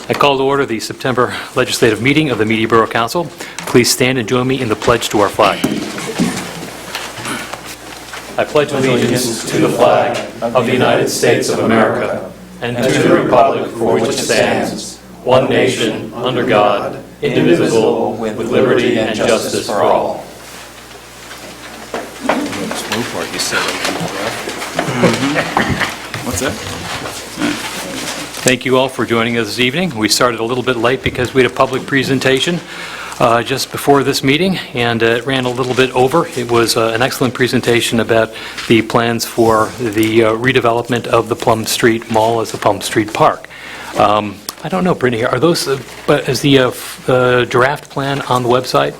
I call to order the September legislative meeting of the Media Borough Council. Please stand and join me in the pledge to our flag. I pledge allegiance to the flag of the United States of America and to the republic for which it stands, one nation, under God, indivisible, with liberty and justice for all. What's that? Thank you all for joining us this evening. We started a little bit late because we had a public presentation just before this meeting, and it ran a little bit over. It was an excellent presentation about the plans for the redevelopment of the Plum Street Mall as a Plum Street Park. I don't know, Brittany, are those, is the draft plan on the website?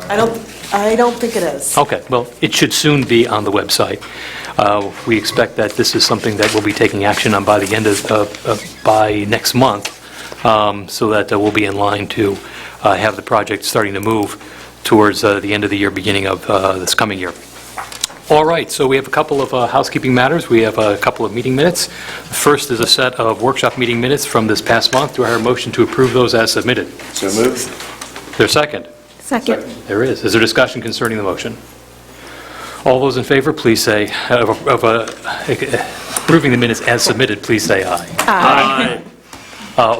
I don't think it is. Okay, well, it should soon be on the website. We expect that this is something that we'll be taking action on by the end of by next month, so that we'll be in line to have the project starting to move towards the end of the year, beginning of this coming year. All right, so we have a couple of housekeeping matters. We have a couple of meeting minutes. The first is a set of workshop meeting minutes from this past month. Do I hear a motion to approve those as submitted? So moved. Is there a second? Second. There is. Is there discussion concerning the motion? All those in favor, please say, of approving the minutes as submitted, please say aye. Aye.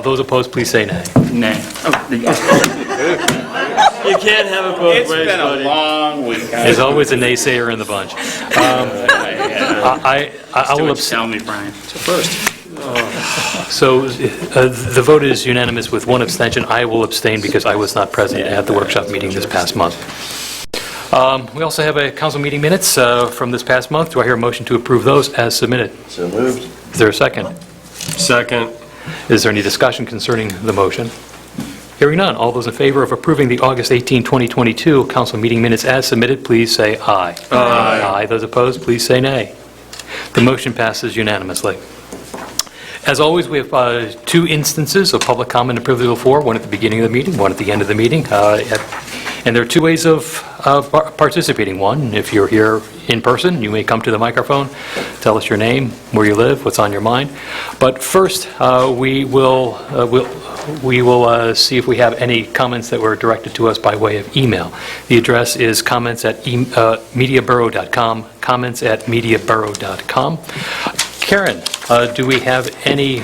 Those opposed, please say nay. Nay. You can't have it both ways, It's been a long week. There's always a naysayer in the bunch. I will abstain. Tell me, Brian. First. So the vote is unanimous with one abstention. I will abstain because I was not present at the workshop meeting this past month. We also have a council meeting minutes from this past month. Do I hear a motion to approve those as submitted? So moved. Is there a second? Second. Is there any discussion concerning the motion? Hearing none, all those in favor of approving the August 18, 2022 council meeting minutes as submitted, please say aye. Aye. Aye. Those opposed, please say nay. The motion passes unanimously. As always, we have two instances of public comment and privilege of the floor, one at the beginning of the meeting, one at the end of the meeting. And there are two ways of participating. One, if you're here in person, you may come to the microphone, tell us your name, where you live, what's on your mind. But first, we will see if we have any comments that were directed to us by way of email. The address is comments@mediaborough.com, comments@mediaborough.com. Karen, do we have any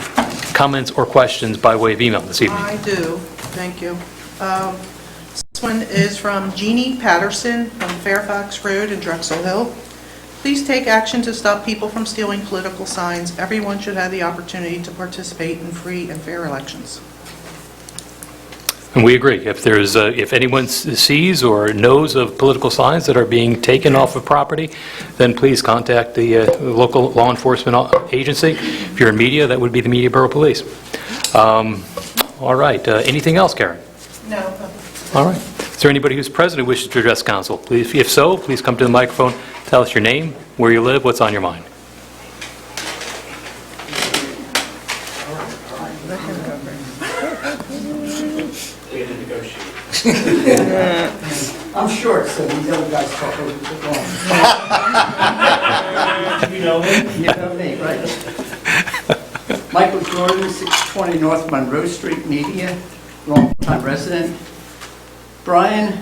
comments or questions by way of email this evening? I do, thank you. This one is from Jeannie Patterson from Fairfax Road in Drexel Hill. Please take action to stop people from stealing political signs. Everyone should have the opportunity to participate in free and fair elections. And we agree. If there's, if anyone sees or knows of political signs that are being taken off of property, then please contact the local law enforcement agency. If you're in media, that would be the Media Borough Police. All right. Anything else, Karen? No. All right. Is there anybody who's present who wishes to address council? Please, if so, please come to the microphone. Tell us your name, where you live, what's on your mind. I'm short, so these other guys talk a little bit long. You know me? You know me, right? Michael Jordan, 620 North Monroe Street, Media, long-time resident. Brian,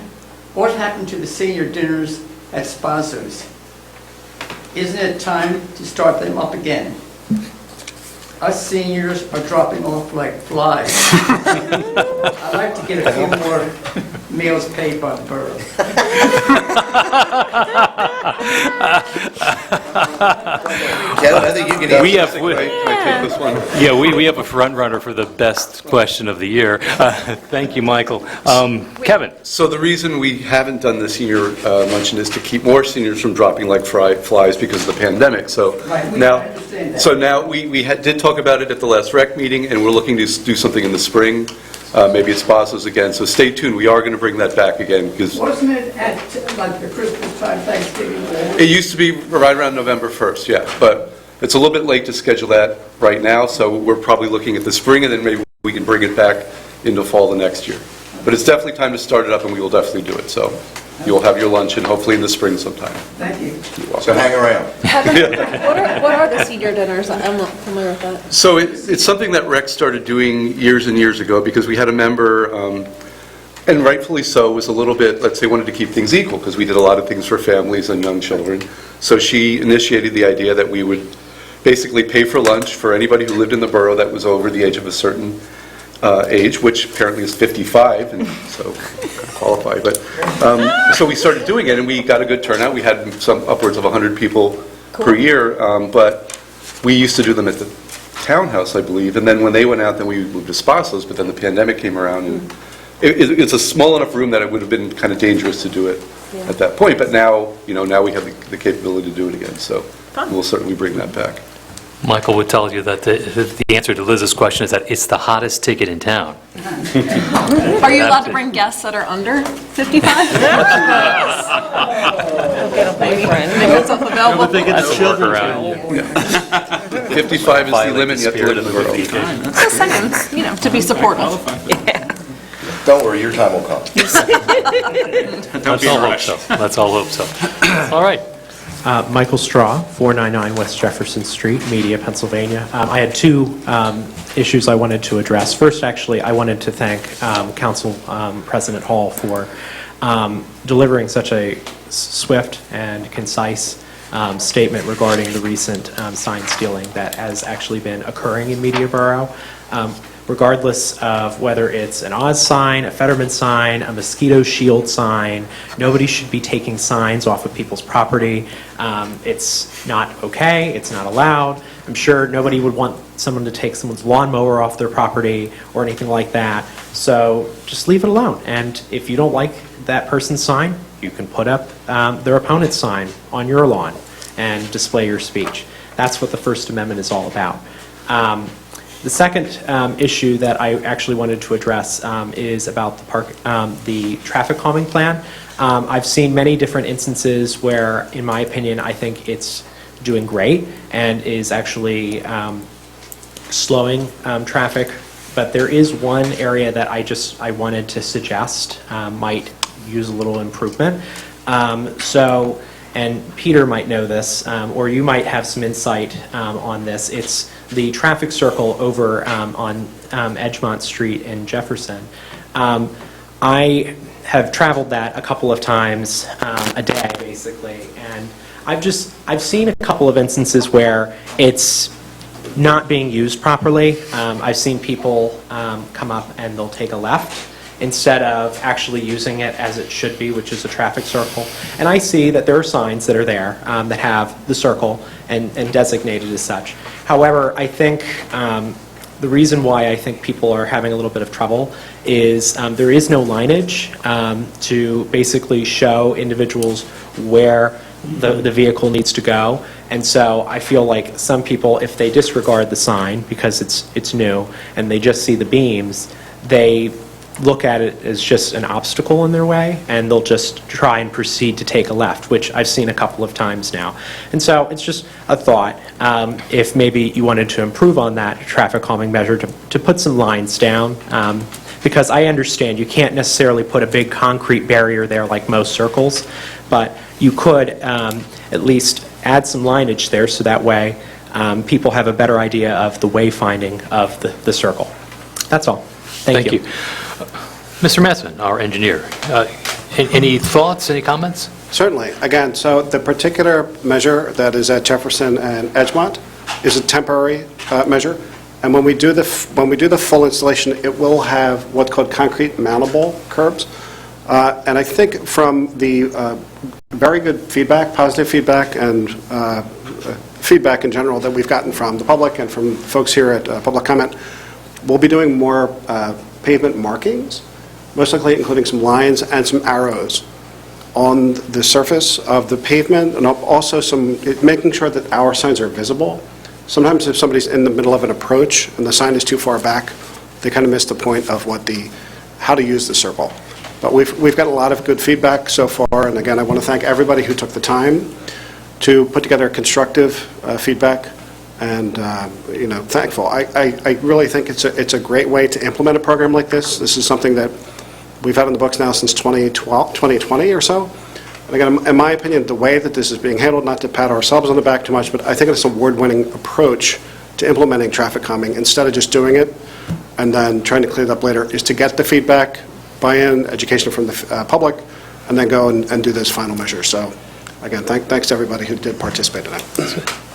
what happened to the senior dinners at Spazo's? Isn't it time to start them up again? Us seniors are dropping off like flies. I'd like to get a few more meals paid by the borough. Kevin, I think you can We have, Can I take this one? yeah, we have a front runner for the best question of the year. Thank you, Michael. Kevin. So the reason we haven't done the senior luncheon is to keep more seniors from dropping like flies because of the pandemic. So Right, I now, understand that. so now we did talk about it at the last rec meeting, and we're looking to do something in the spring. Maybe it's Spazo's again. So stay tuned. We are going to bring that back again because Wasn't it at like the Christmas time, Thanksgiving? it used to be right around November 1st, yeah. But it's a little bit late to schedule that right now. So we're probably looking at the spring, and then maybe we can bring it back into fall the next year. But it's definitely time to start it up, and we will definitely do it. So you'll have your lunch, and hopefully in the spring sometime. Thank you. So hang around. What are the senior dinners? I'm not familiar with that. So it's something that Rex started doing years and years ago, because we had a member, and rightfully so, was a little bit, let's say, wanted to keep things equal, because we did a lot of things for families and young children. So she initiated the idea that we would basically pay for lunch for anybody who lived in the borough that was over the age of a certain age, which apparently is 55, and so qualify. But so we started doing it, and we got a good turnout. We had some upwards of 100 people per year, but we used to do them at the townhouse, I believe. And then when they went out, then we moved to Spasso's. But then the pandemic came around, and it's a small enough room that it would have been kind of dangerous to do it at that point. But now, now we have the capability to do it again. So we'll certainly bring that back. Michael would tell you that the answer to Liz's question is that it's the hottest ticket in town. Are you allowed to bring guests that are under 55? If it's available. But they get the children. 55 is the limit, you have to live in the borough. Just saying, to be supportive. Don't worry, your time will come. Let's all hope so. Let's all hope so. All right. Michael Straw, 499 West Jefferson Street, Media, Pennsylvania. I had two issues I wanted to address. First, actually, I wanted to thank Council President Hall for delivering such a swift and concise statement regarding the recent sign stealing that has actually been occurring in Media Borough. Regardless of whether it's an Oz sign, a Fetterman sign, a mosquito shield sign, nobody should be taking signs off of people's property. It's not okay, it's not allowed. I'm sure nobody would want someone to take someone's lawnmower off their property or anything like that. So just leave it alone. And if you don't like that person's sign, you can put up their opponent's sign on your lawn and display your speech. That's what the First Amendment is all about. The second issue that I actually wanted to address is about the traffic calming plan. I've seen many different instances where, in my opinion, I think it's doing great and is actually slowing traffic. But there is one area that I wanted to suggest might use a little improvement. And Peter might know this, or you might have some insight on this. It's the traffic circle over on Edgemont Street in Jefferson. I have traveled that a couple of times a day, basically, and I've seen a couple of instances where it's not being used properly. I've seen people come up and they'll take a left instead of actually using it as it should be, which is a traffic circle. And I see that there are signs that are there that have the circle and designated as such. However, I think the reason why I think people are having a little bit of trouble is there is no lineage to basically show individuals where the vehicle needs to go. And so I feel like some people, if they disregard the sign because it's new and they just see the beams, they look at it as just an obstacle in their way, and they'll just try and proceed to take a left, which I've seen a couple of times now. And so it's just a thought, if maybe you wanted to improve on that traffic calming measure, to put some lines down, because I understand you can't necessarily put a big concrete barrier there like most circles, but you could at least add some lineage there so that way people have a better idea of the wayfinding of the circle. That's all. Thank you. Mr. Messman, our engineer, any thoughts, any comments? Certainly. Again, so the particular measure that is at Jefferson and Edgemont is a temporary measure, and when we do the full installation, it will have what's called concrete mountable curbs. And I think from the very good feedback, positive feedback, and feedback in general that we've gotten from the public and from folks here at Public Comment, we'll be doing more pavement markings, most likely including some lines and some arrows on the surface of the pavement, and also making sure that our signs are visible. Sometimes if somebody's in the middle of an approach and the sign is too far back, they kind of miss the point of how to use the circle. But we've got a lot of good feedback so far, and again, I want to thank everybody who took the time to put together constructive feedback. And thankful. I really think it's a great way to implement a program like this. This is something that we've had on the books now since 2020 or so. And again, in my opinion, the way that this is being handled, not to pat ourselves on the back too much, but I think it's an award-winning approach to implementing traffic calming, instead of just doing it and then trying to clear it up later, is to get the feedback, buy-in, education from the public, and then go and do those final measures. So again, thanks to everybody who did participate in it.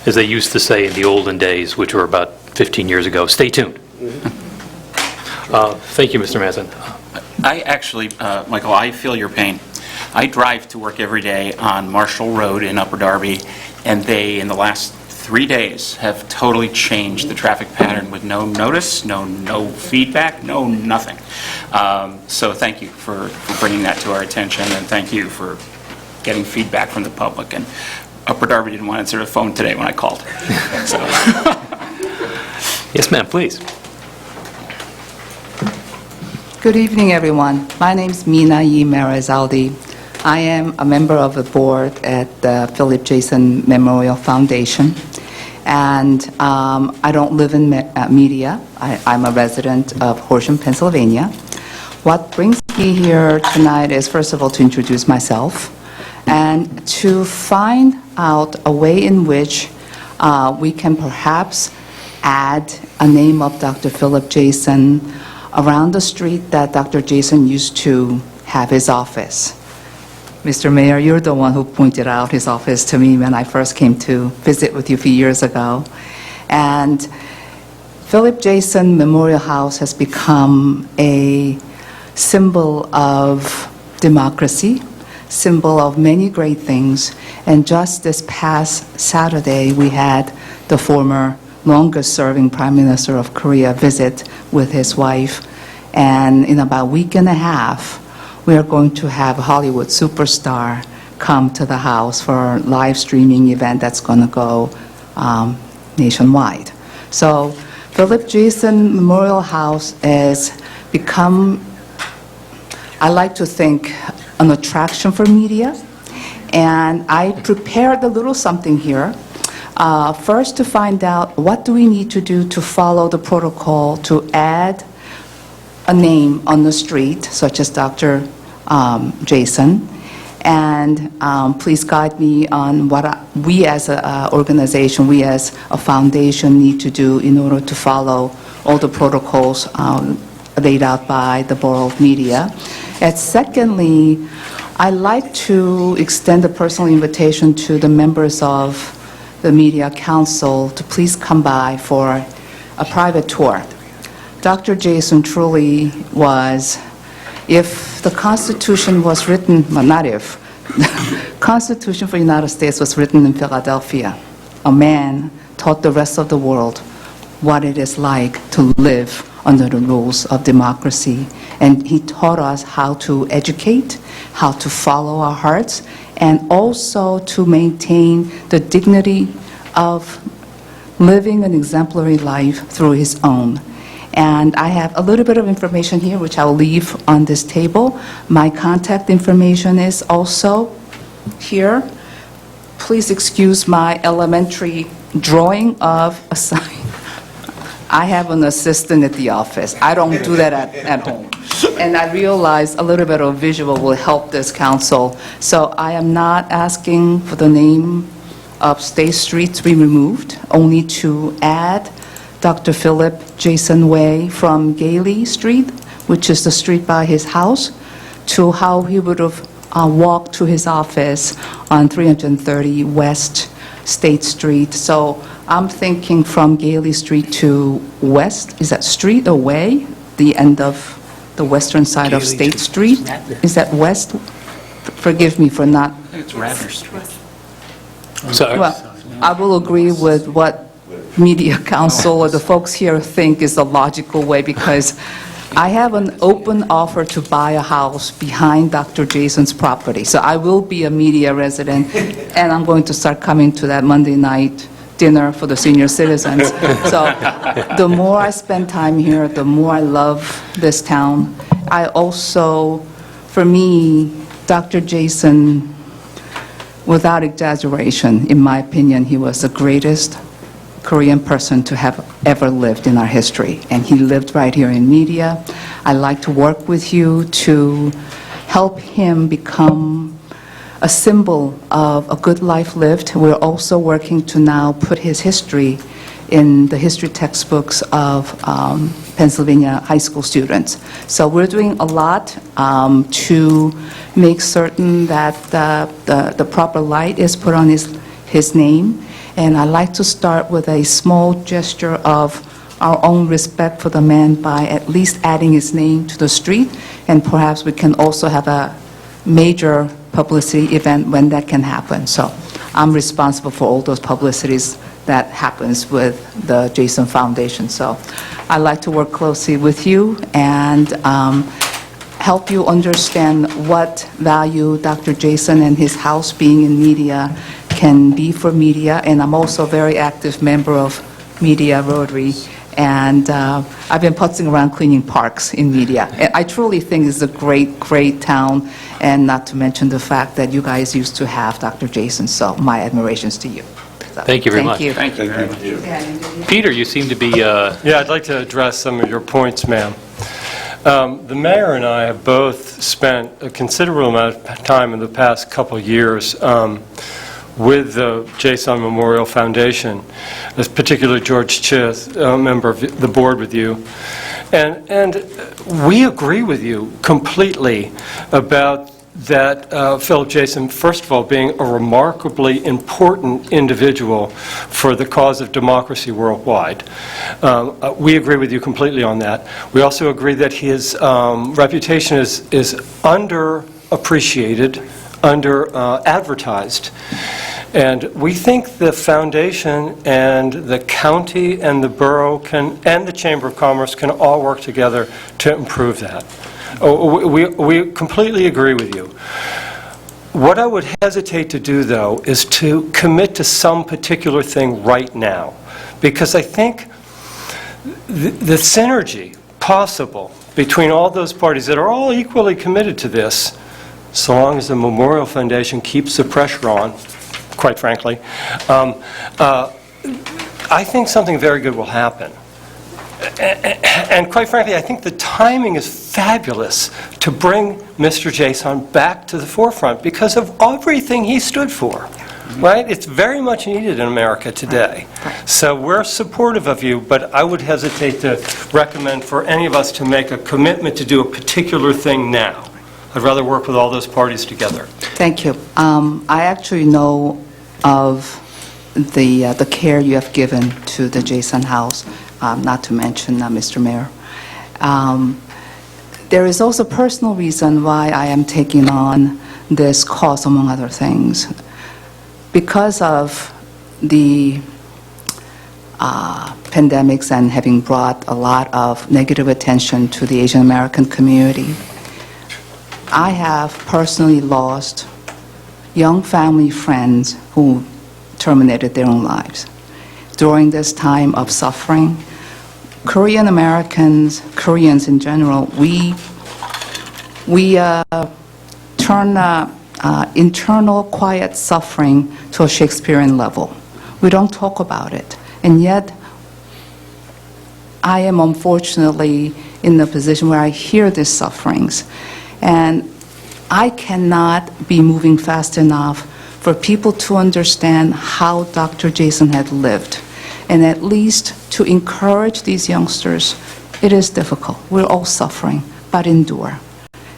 As they used to say in the olden days, which were about 15 years ago, stay tuned. Thank you, Mr. Mazin. I actually, Michael, I feel your pain. I drive to work every day on Marshall Road in Upper Darby, and they, in the last 3 days, have totally changed the traffic pattern with no notice, no feedback, no nothing. So thank you for bringing that to our attention, and thank you for getting feedback from the public. And Upper Darby didn't want to answer the phone today when I called. So. Yes, ma'am, please. Good evening, everyone. My name is Mina E. Marizaldi. I am a member of the board at the Philip Jason Memorial Foundation, and I don't live in media. I'm a resident of Horsham, Pennsylvania. What brings me here tonight is, first of all, to introduce myself and to find out a way in which we can perhaps add a name of Dr. Philip Jason around the street that Dr. Jason used to have his office. Mr. Mayor, you're the one who pointed out his office to me when I first came to visit with you a few years ago. And Philip Jason Memorial House has become a symbol of democracy, symbol of many great things. And just this past Saturday, we had the former longest-serving Prime Minister of Korea visit with his wife. And in about a week and a half, we are going to have a Hollywood superstar come to the house for a live streaming event that's going to go nationwide. So Philip Jason Memorial House has become, I like to think, an attraction for media. And I prepared a little something here. First, to find out what do we need to do to follow the protocol to add a name on the street, such as Dr. Jason, and please guide me on what we as an organization, we as a foundation need to do in order to follow all the protocols laid out by the Borough of Media. And secondly, I'd like to extend a personal invitation to the members of the Media Council to please come by for a private tour. Dr. Jason truly was, if the Constitution was written, well, not if, the Constitution for the United States was written in Philadelphia, a man taught the rest of the world what it is like to live under the rules of democracy. And he taught us how to educate, how to follow our hearts, and also to maintain the dignity of living an exemplary life through his own. And I have a little bit of information here, which I'll leave on this table. My contact information is also here. Please excuse my elementary drawing of a sign. I have an assistant at the office. I don't do that at home. And I realize a little bit of visual will help this council. So I am not asking for the name of State Street to be removed, only to add Dr. Philip Jason Way from Gailey Street, which is the street by his house, to how he would have walked to his office on 330 West State Street. So I'm thinking from Gailey Street to West, is that street or way? The end of the western side of State Street? Is that west? Forgive me for not... It's Radnor Street. Sorry. Well, I will agree with what Media Council or the folks here think is the logical way, because I have an open offer to buy a house behind Dr. Jason's property. So I will be a media resident, and I'm going to start coming to that Monday night dinner for the senior citizens. So the more I spend time here, the more I love this town. I also, for me, Dr. Jason, without exaggeration, in my opinion, he was the greatest Korean person to have ever lived in our history, and he lived right here in media. I'd like to work with you to help him become a symbol of a good life lived. We're also working to now put his history in the history textbooks of Pennsylvania high school students. So we're doing a lot to make certain that the proper light is put on his name. And I'd like to start with a small gesture of our own respect for the man by at least adding his name to the street, and perhaps we can also have a major publicity event when that can happen. So I'm responsible for all those publicities that happens with the Jason Foundation. So I'd like to work closely with you and help you understand what value Dr. Jason and his house being in media can be for media. And I'm also a very active member of Media Rotary, and I've been putzing around cleaning parks in media. And I truly think it's a great, great town, and not to mention the fact that you guys used to have Dr. Jason, so my admirations to you. So, Thank you very much. Thank you. Thank you. Peter, you seem to be, Yeah, I'd like to address some of your points, ma'am. The mayor and I have both spent a considerable amount of time in the past couple years with the Jason Memorial Foundation, particularly George Chith, a member of the board with you. And we agree with you completely about that Philip Jason, first of all, being a remarkably important individual for the cause of democracy worldwide. We agree with you completely on that. We also agree that his reputation is underappreciated, under-advertised. And we think the foundation and the county and the borough and the Chamber of Commerce can all work together to improve that. We completely agree with you. What I would hesitate to do, though, is to commit to some particular thing right now, because I think the synergy possible between all those parties that are all equally committed to this, so long as the Memorial Foundation keeps the pressure on, quite frankly, I think something very good will happen. And quite frankly, I think the timing is fabulous to bring Mr. Jason back to the forefront because of everything he stood for, right? It's very much needed in America today. So we're supportive of you, but I would hesitate to recommend for any of us to make a commitment to do a particular thing now. I'd rather work with all those parties together. Thank you. I actually know of the care you have given to the Jason House, not to mention Mr. Mayor. There is also a personal reason why I am taking on this cause, among other things. Because of the pandemics and having brought a lot of negative attention to the Asian American community, I have personally lost young family friends who terminated their own lives. During this time of suffering, Korean Americans, Koreans in general, we turn internal quiet suffering to a Shakespearean level. We don't talk about it. And yet, I am unfortunately in the position where I hear these sufferings. And I cannot be moving fast enough for people to understand how Dr. Jason had lived. And at least to encourage these youngsters, it is difficult. We're all suffering, but endure.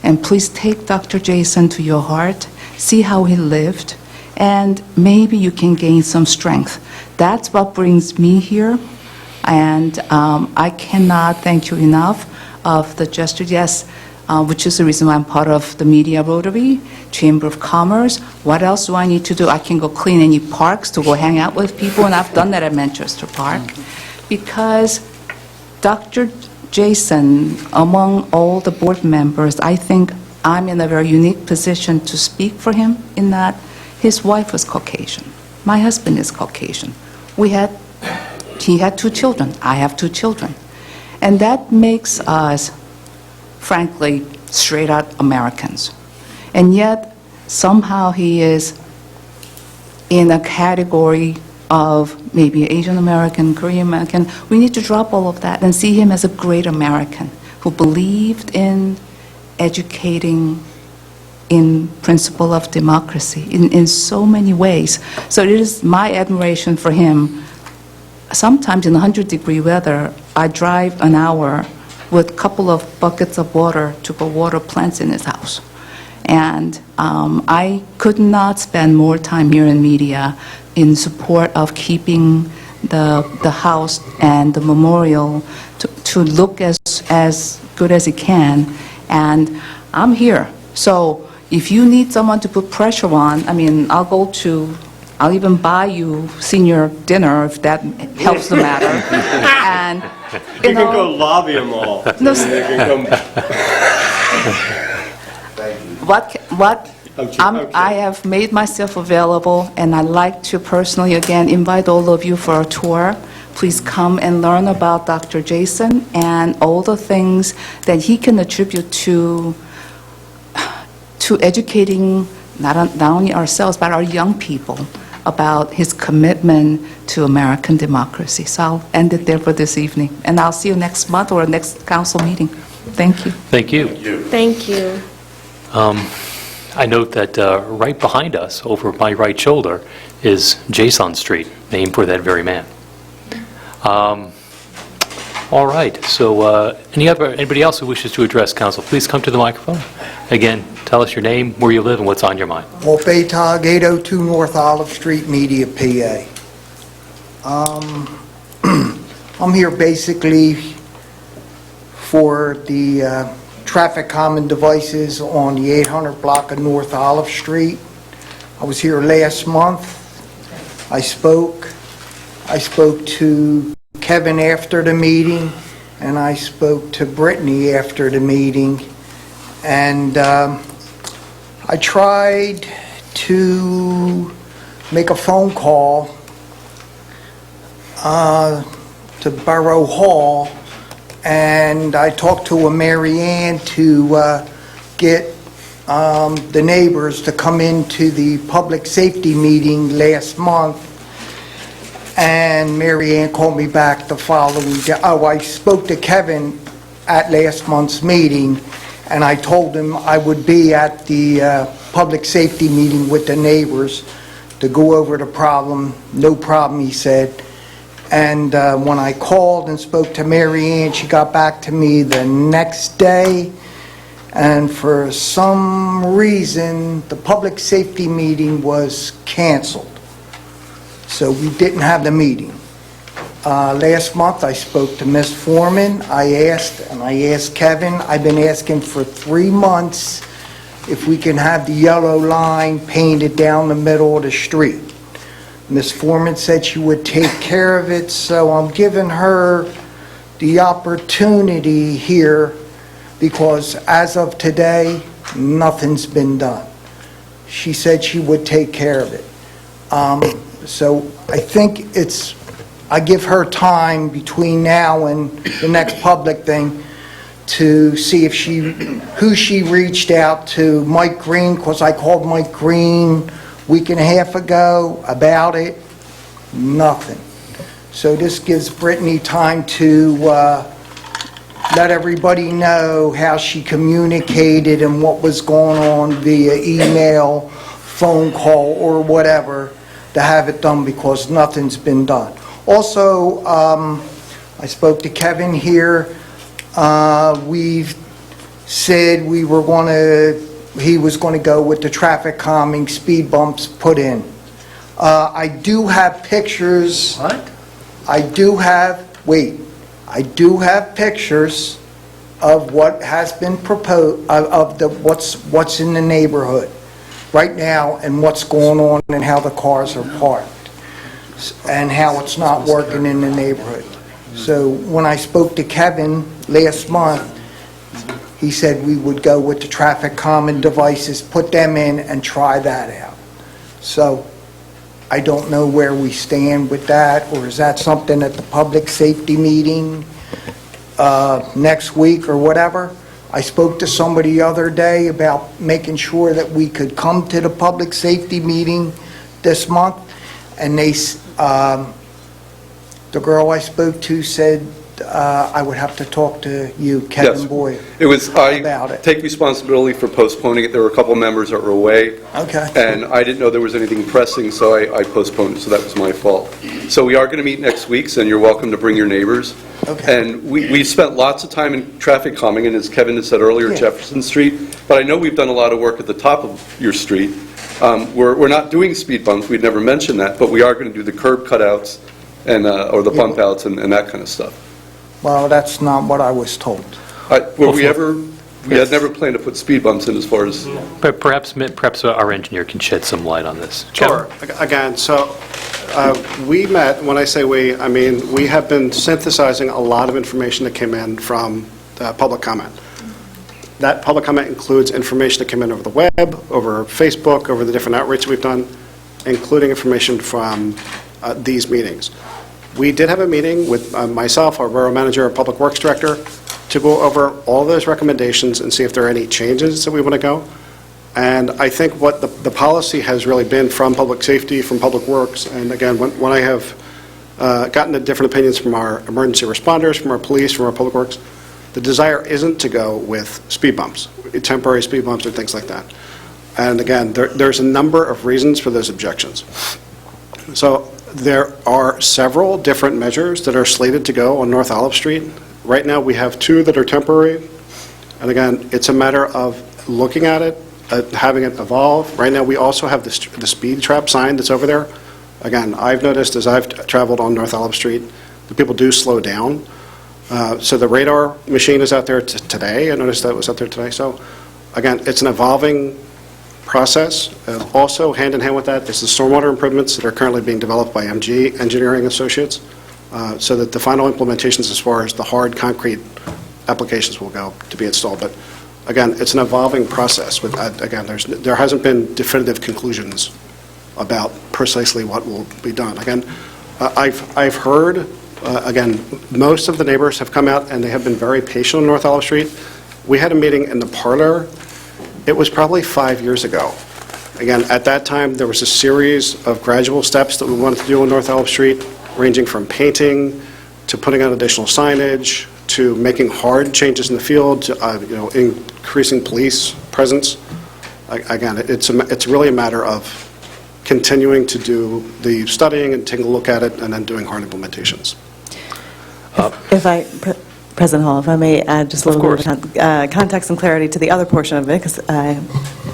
And please take Dr. Jason to your heart, see how he lived, and maybe you can gain some strength. That's what brings me here. And I cannot thank you enough of the gesture. Yes, which is the reason why I'm part of the Media Rotary, Chamber of Commerce. What else do I need to do? I can go clean any parks to go hang out with people, and I've done that at Manchester Park. Because Dr. Jason, among all the board members, I think I'm in a very unique position to speak for him in that his wife was Caucasian. My husband is Caucasian. He had 2 children. I have 2 children. And that makes us, frankly, straight-out Americans. And yet, somehow he is in a category of maybe Asian American, Korean American. We need to drop all of that and see him as a great American who believed in educating in principle of democracy in so many ways. So it is my admiration for him. Sometimes in 100-degree weather, I drive an hour with a couple of buckets of water to go water plants in his house. And I could not spend more time here in media in support of keeping the house and the memorial to look as good as it can. And I'm here. So if you need someone to put pressure on, I mean, I'll even buy you senior dinner if that helps the matter. And, You can go lobby them all. No, They can come- I have made myself available, and I'd like to personally, again, invite all of you for a tour. Please come and learn about Dr. Jason and all the things that he can attribute to educating not only ourselves, but our young people about his commitment to American democracy. So I'll end it there for this evening, and I'll see you next month or next council meeting. Thank you. Thank you. Thank you. I note that right behind us, over my right shoulder, is Jason Street, named for that very man. All right, so anybody else who wishes to address council, please come to the microphone. Again, tell us your name, where you live, and what's on your mind. Walt Baytag, 802 North Olive Street, Media, PA. I'm here basically for the traffic calming devices on the 800 block of North Olive Street. I was here last month. I spoke to Kevin after the meeting, and I spoke to Brittany after the meeting, and I tried to make a phone call to Borough Hall, and I talked to a Mary Ann to get the neighbors to come into the public safety meeting last month. And Mary Ann called me back the following day. Oh, I spoke to Kevin at last month's meeting, and I told him I would be at the public safety meeting with the neighbors to go over the problem. No problem, he said. And when I called and spoke to Mary Ann, she got back to me the next day, and for some reason, the public safety meeting was canceled. So we didn't have the meeting. Last month, I spoke to Ms. Foreman. I asked Kevin, I've been asking for 3 months if we can have the yellow line painted down the middle of the street. Ms. Foreman said she would take care of it, so I'm giving her the opportunity here because as of today, nothing's been done. She said she would take care of it. So I think I give her time between now and the next public thing to see if who she reached out to, Mike Green, because I called Mike Green a week and a half ago about it, nothing. So this gives Brittany time to let everybody know how she communicated and what was going on via email, phone call, or whatever, to have it done because nothing's been done. Also, I spoke to Kevin here. We've said he was going to go with the traffic calming speed bumps put in. I do have pictures. What? I do have pictures of what has been proposed, of what's in the neighborhood right now and what's going on and how the cars are parked and how it's not working in the neighborhood. So when I spoke to Kevin last month, he said we would go with the traffic calming devices, put them in, and try that out. So I don't know where we stand with that, or is that something at the public safety meeting next week or whatever? I spoke to somebody the other day about making sure that we could come to the public safety meeting this month. and the girl I spoke to said I would have to talk to you, Kevin Yes. Boyer. It was, About I it. take responsibility for postponing it. There were a couple members that were away. Okay. And I didn't know there was anything pressing, so I postponed it, so that was my fault. So we are going to meet next week, and you're welcome to bring your neighbors. Okay. And we spent lots of time in traffic calming, and as Kevin had said earlier, Yeah. Jefferson Street, but I know we've done a lot of work at the top of your street. We're not doing speed bumps, we'd never mentioned that, but we are going to do the curb cutouts and, or the bump outs and that kind of stuff. Well, that's not what I was told. We had never planned to put speed bumps in as far as... But perhaps our engineer can shed some light on this. Sure. Again, so we met, when I say we, I mean, we have been synthesizing a lot of information that came in from public comment. That public comment includes information that came in over the web, over Facebook, over the different outreach we've done, including information from these meetings. We did have a meeting with myself, our Borough Manager, our Public Works Director, to go over all those recommendations and see if there are any changes that we want to go. And I think what the policy has really been from Public Safety, from Public Works, and again, when I have gotten the different opinions from our emergency responders, from our police, from our Public Works, the desire isn't to go with speed bumps, temporary speed bumps or things like that. And again, there's a number of reasons for those objections. So there are several different measures that are slated to go on North Olive Street. Right now, we have 2 that are temporary. And again, it's a matter of looking at it, having it evolve. Right now, we also have the speed trap sign that's over there. Again, I've noticed as I've traveled on North Olive Street, the people do slow down. So the radar machine is out there today. I noticed that was out there today. So again, it's an evolving process. Also, hand in hand with that is the stormwater improvements that are currently being developed by MG Engineering Associates, so that the final implementations as far as the hard concrete applications will go to be installed. But again, it's an evolving process. With again, there hasn't been definitive conclusions about precisely what will be done. Again, I've heard, again, most of the neighbors have come out and they have been very patient on North Olive Street. We had a meeting in the parlor. It was probably 5 years ago. Again, at that time, there was a series of gradual steps that we wanted to do on North Olive Street, ranging from painting to putting out additional signage to making hard changes in the field to increasing police presence. Again, it's really a matter of continuing to do the studying and taking a look at it and then doing hard implementations. President Hall, if I may add just a little bit of context and clarity to the other portion of it, because I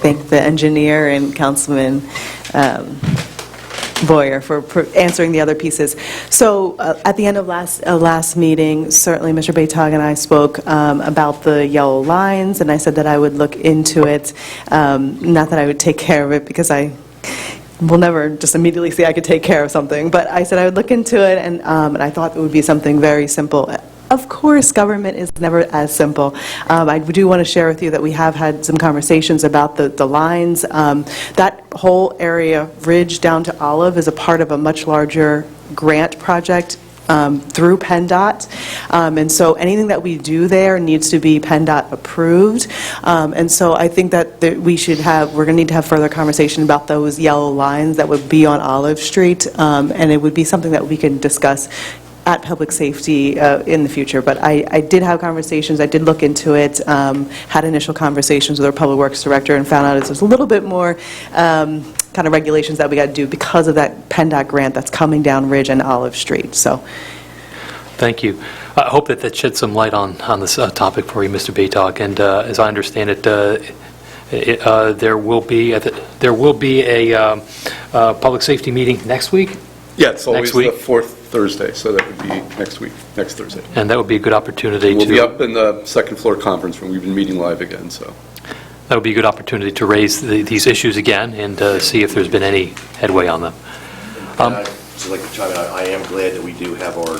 thank the engineer and Councilman Boyer for answering the other pieces. So at the end of last meeting, certainly Mr. Baytag and I spoke about the yellow lines, and I said that I would look into it, not that I would take care of it, because I will never just immediately say I could take care of something, but I said I would look into it, and I thought it would be something very simple. Of course, government is never as simple. I do want to share with you that we have had some conversations about the lines. That whole area, Ridge down to Olive, is a part of a much larger grant project through PennDOT. And so anything that we do there needs to be PennDOT approved. And so I think that we're going to need to have further conversation about those yellow lines that would be on Olive Street. And it would be something that we can discuss at Public Safety in the future. But I did have conversations, I did look into it, had initial conversations with our Public Works Director and found out there's a little bit more kind of regulations that we got to do because of that PennDOT grant that's coming down Ridge and Olive Street. So, Thank you. I hope that sheds some light on this topic for you, Mr. Baytag. And as I understand it, there will be a public safety meeting next week? Yeah, it's always Next week? the fourth Thursday, so that would be next week, next Thursday. And that would be a good opportunity We'll be up in the second floor conference room. We've been meeting live again, so. That would be a good opportunity to raise these issues again and see if there's been any headway on them. I'd just like to chime in. I am glad that we do have our,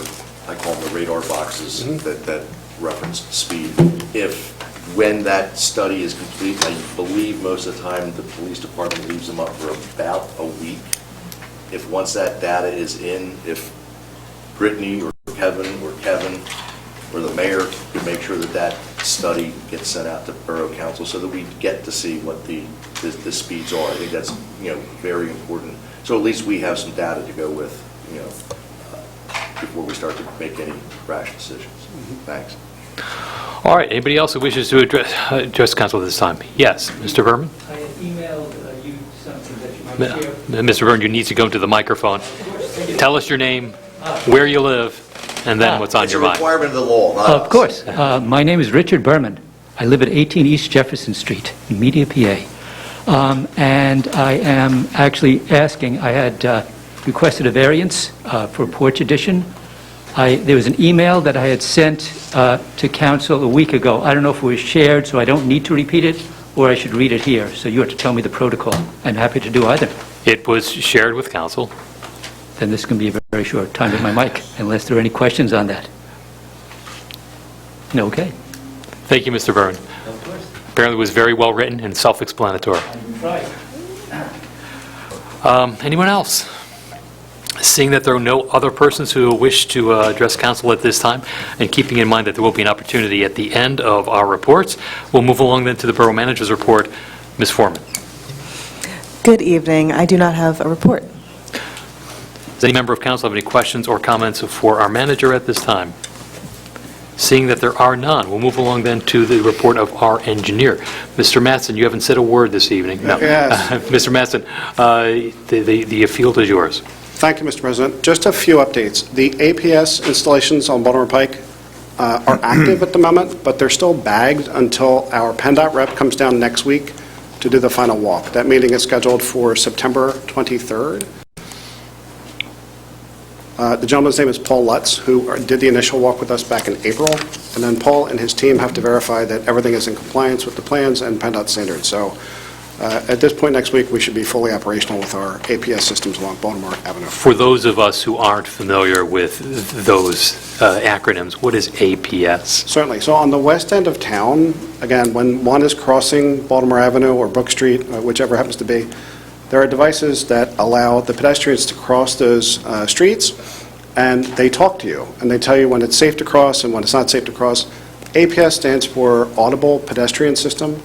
I call them the radar boxes that reference speed. When that study is complete, I believe most of the time the police department leaves them up for about a week. If once that data is in, if Brittany or Kevin or the mayor could make sure that study gets sent out to Borough Council so that we get to see what the speeds are. I think that's very important. So at least we have some data to go with, before we start to make any rash decisions. Thanks. All right, anybody else who wishes to address council at this time? Yes, Mr. Berman? I had emailed you something that you might share. Mr. Berman, you need to go to the microphone. Tell us your name, where you live, and then what's on It's your a mind. requirement of the law, not Of us. course. My name is Richard Berman. I live at 18 East Jefferson Street in Media, PA. And I am actually asking, I had requested a variance for a porch addition. There was an email that I had sent to council a week ago. I don't know if it was shared, so I don't need to repeat it, or I should read it here. So you have to tell me the protocol. I'm happy to do either. It was shared with council. Then this can be a very short time with my mic, unless there are any questions on that. No, okay. Thank you, Mr. Berman. Of course. Apparently it was very well written and self-explanatory. Right. Anyone else? Seeing that there are no other persons who wish to address council at this time, and keeping in mind that there will be an opportunity at the end of our reports, we'll move along then to the Borough Manager's report. Ms. Foreman. Good evening. I do not have a report. Does any member of council have any questions or comments for our manager at this time? Seeing that there are none, we'll move along then to the report of our engineer. Mr. Mattson, you haven't said a word this evening. No. Yes. Mr. Mattson, the field is yours. Thank you, Mr. President. Just a few updates. The APS installations on Baltimore Pike are active at the moment, but they're still bagged until our PennDOT rep comes down next week to do the final walk. That meeting is scheduled for September 23rd. The gentleman's name is Paul Lutz, who did the initial walk with us back in April, and then Paul and his team have to verify that everything is in compliance with the plans and PennDOT standards. So at this point next week, we should be fully operational with our APS systems along Baltimore Avenue. For those of us who aren't familiar with those acronyms, what is APS? Certainly. So on the west end of town, again, when one is crossing Baltimore Avenue or Brook Street, whichever happens to be, there are devices that allow the pedestrians to cross those streets, and they talk to you, and they tell you when it's safe to cross and when it's not safe to cross. APS stands for Audible Pedestrian System,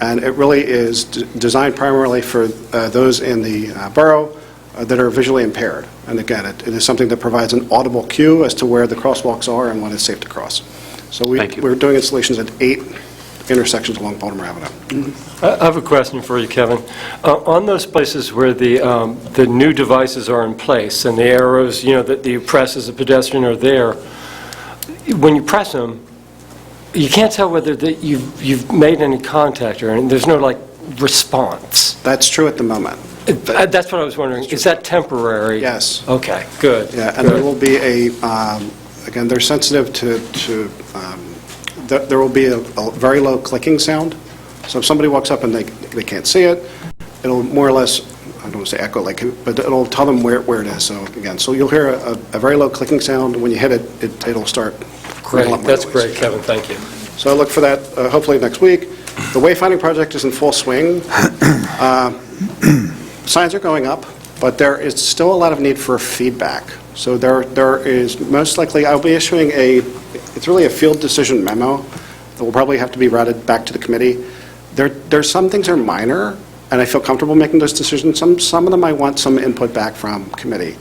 and it really is designed primarily for those in the borough that are visually impaired. And again, it is something that provides an audible cue as to where the crosswalks are and when it's safe to cross. So Thank you. we're doing installations at 8 intersections along Baltimore Avenue. I have a question for you, Kevin. On those places where the new devices are in place and the arrows, that you press as a pedestrian are there, when you press them, you can't tell whether you've made any contact or anything. There's no, response. That's true at the moment. That's what I was wondering. Is that temporary? Yes. Okay, good. Yeah, and there will be again, they're sensitive to there will be a very low clicking sound. So if somebody walks up and they can't see it, it'll more or less, I don't want to say echo, but it'll tell them where it is. So again, so you'll hear a very low clicking sound. When you hit it, it'll start. Great, that's noise. great, Kevin, thank you. So I look for that hopefully next week. The wayfinding project is in full swing. Signs are going up, but there is still a lot of need for feedback. So there is most likely, I'll be issuing it's really a field decision memo that will probably have to be routed back to the committee. There's some things are minor, and I feel comfortable making those decisions. Some of them I want some input back from committee.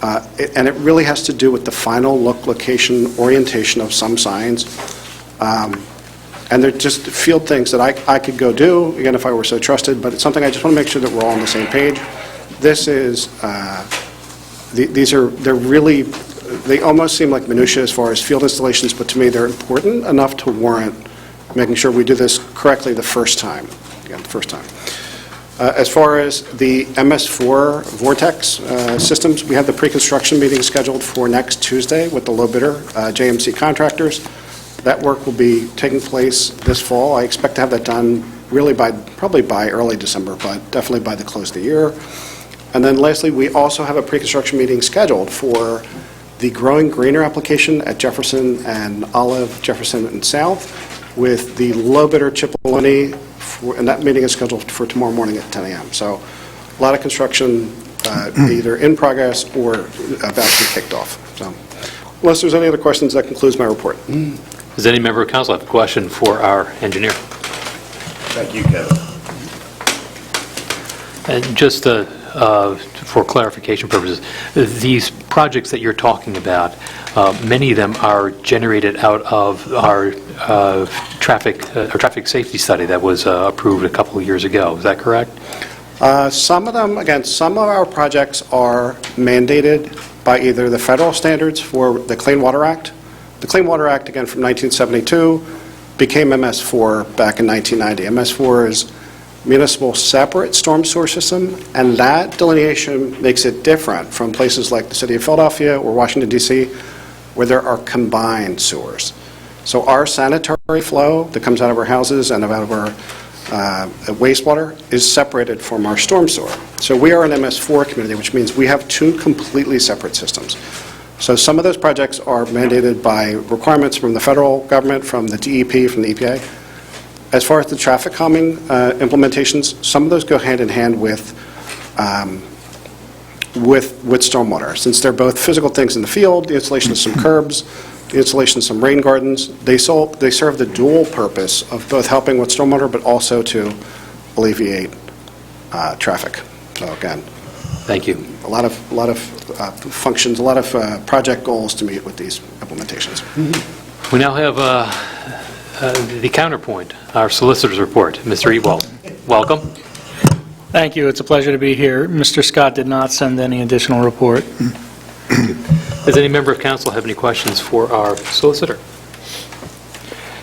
And it really has to do with the final location, orientation of some signs. And they're just field things that I could go do, again, if I were so trusted, but it's something I just want to make sure that we're all on the same page. This is, they're really, they almost seem like minutia as far as field installations, but to me, they're important enough to warrant making sure we do this correctly the first time. Again, the first time. As far as the MS4 Vortex systems, we have the pre-construction meeting scheduled for next Tuesday with the low bidder, JMC Contractors. That work will be taking place this fall. I expect to have that done really probably by early December, but definitely by the close of the year. And then lastly, we also have a pre-construction meeting scheduled for the Growing Greener application at Jefferson and Olive, Jefferson and South, with the low bidder Chipoloni, and that meeting is scheduled for tomorrow morning at 10 a.m. So a lot of construction either in progress or about to be kicked off. So unless there's any other questions, that concludes my report. Does any member of council have a question for our engineer? Thank you, Kevin. And just for clarification purposes, these projects that you're talking about, many of them are generated out of our traffic safety study that was approved a couple of years ago. Is that correct? Some of them, again, some of our projects are mandated by either the federal standards for the Clean Water Act. The Clean Water Act, again, from 1972, became MS4 back in 1990. MS4 is municipal separate storm sewer system, and that delineation makes it different from places like the city of Philadelphia or Washington, D.C., where there are combined sewers. So our sanitary flow that comes out of our houses and out of our wastewater is separated from our storm sewer. So we are an MS4 community, which means we have two completely separate systems. So some of those projects are mandated by requirements from the federal government, from the DEP, from the EPA. As far as the traffic calming implementations, some of those go hand in hand with stormwater. Since they're both physical things in the field, the installation of some curbs, the installation of some rain gardens, they serve the dual purpose of both helping with stormwater, but also to alleviate traffic. So again, thank you. A lot of functions, a lot of project goals to meet with these implementations. We now have the counterpoint, our solicitor's report. Mr. Ewald, welcome. Thank you. It's a pleasure to be here. Mr. Scott did not send any additional report. Does any member of council have any questions for our solicitor?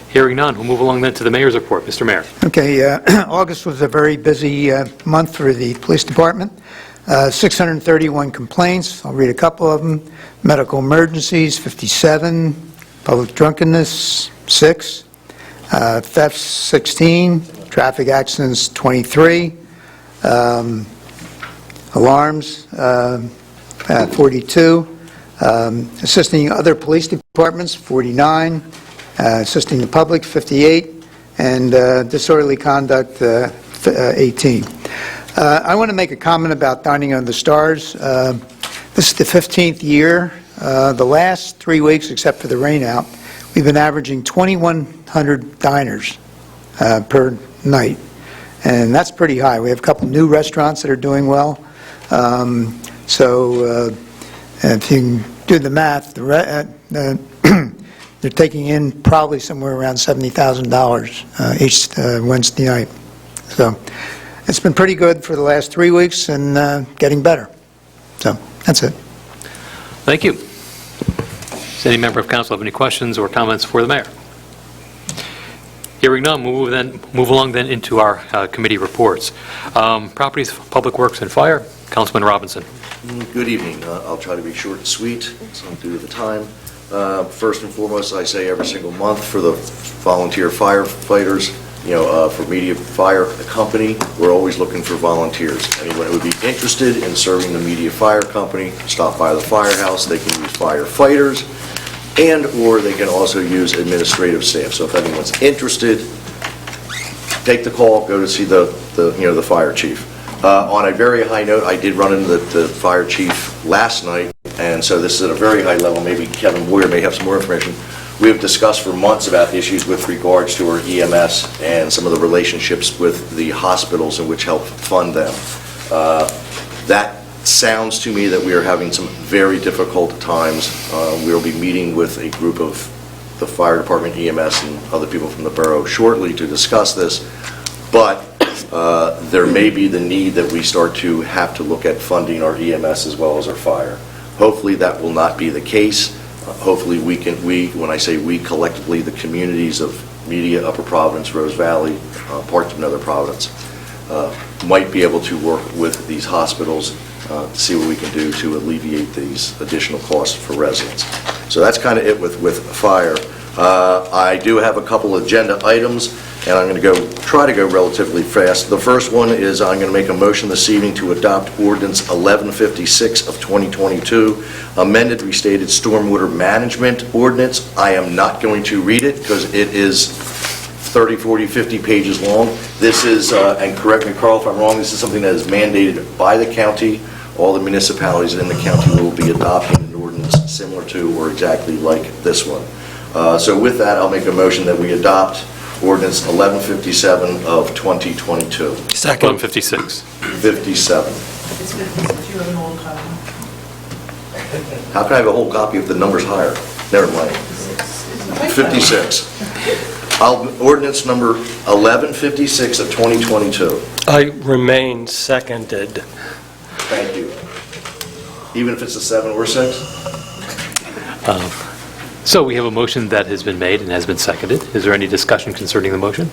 Hearing none, we'll move along then to the mayor's report. Mr. Mayor. Okay, August was a very busy month for the police department. 631 complaints, I'll read a couple of them. Medical emergencies, 57. Public drunkenness, 6. Thefts, 16. Traffic accidents, 23. Alarms, 42. Assisting other police departments, 49. Assisting the public, 58. And disorderly conduct, 18. I want to make a comment about Dining on the Stars. This is the 15th year. The last 3 weeks, except for the rain out, we've been averaging 2,100 diners per night. And that's pretty high. We have a couple new restaurants that are doing well. So if you can do the math, they're taking in probably somewhere around $70,000 each Wednesday night. So it's been pretty good for the last 3 weeks and getting better. So that's it. Thank you. Does any member of council have any questions or comments for the mayor? Hearing none, we'll move along then into our committee reports. Properties, Public Works, and Fire. Councilman Robinson. Good evening. I'll try to be short and sweet, so due to the time. First and foremost, I say every single month for the volunteer firefighters, for Media Fire Company, we're always looking for volunteers. Anyone who would be interested in serving the Media Fire Company, stop by the firehouse. They can use firefighters, or they can also use administrative staff. So if anyone's interested, take the call, go to see the fire chief. On a very high note, I did run into the fire chief last night, and so this is at a very high level. Maybe Kevin Boyer may have some more information. We have discussed for months about issues with regards to our EMS and some of the relationships with the hospitals and which help fund them. That sounds to me that we are having some very difficult times. We'll be meeting with a group of the fire department, EMS, and other people from the borough shortly to discuss this, but there may be the need that we start to have to look at funding our EMS as well as our fire. Hopefully that will not be the case. Hopefully when I say we, collectively, the communities of Media, Upper Providence, Rose Valley, parts of Nether Providence, might be able to work with these hospitals to see what we can do to alleviate these additional costs for residents. So that's kind of it with fire. I do have a couple agenda items, and I'm going to try to go relatively fast. The first one is I'm going to make a motion this evening to adopt Ordinance 1156 of 2022, amended restated stormwater management ordinance. I am not going to read it because it is 30, 40, 50 pages long. This is, and correct me, Carl, if I'm wrong, this is something that is mandated by the county. All the municipalities in the county will be adopting an ordinance similar to or exactly like this one. So with that, I'll make a motion that we adopt Ordinance 1157 of 2022. Second. 1156. 57. It's 56, you have an old copy. How can I have a whole copy if the number's higher? Never mind. 56. Ordinance number 1156 of 2022. I remain seconded. Thank you. Even if it's a 7 or 6? So we have a motion that has been made and has been seconded. Is there any discussion concerning the motion?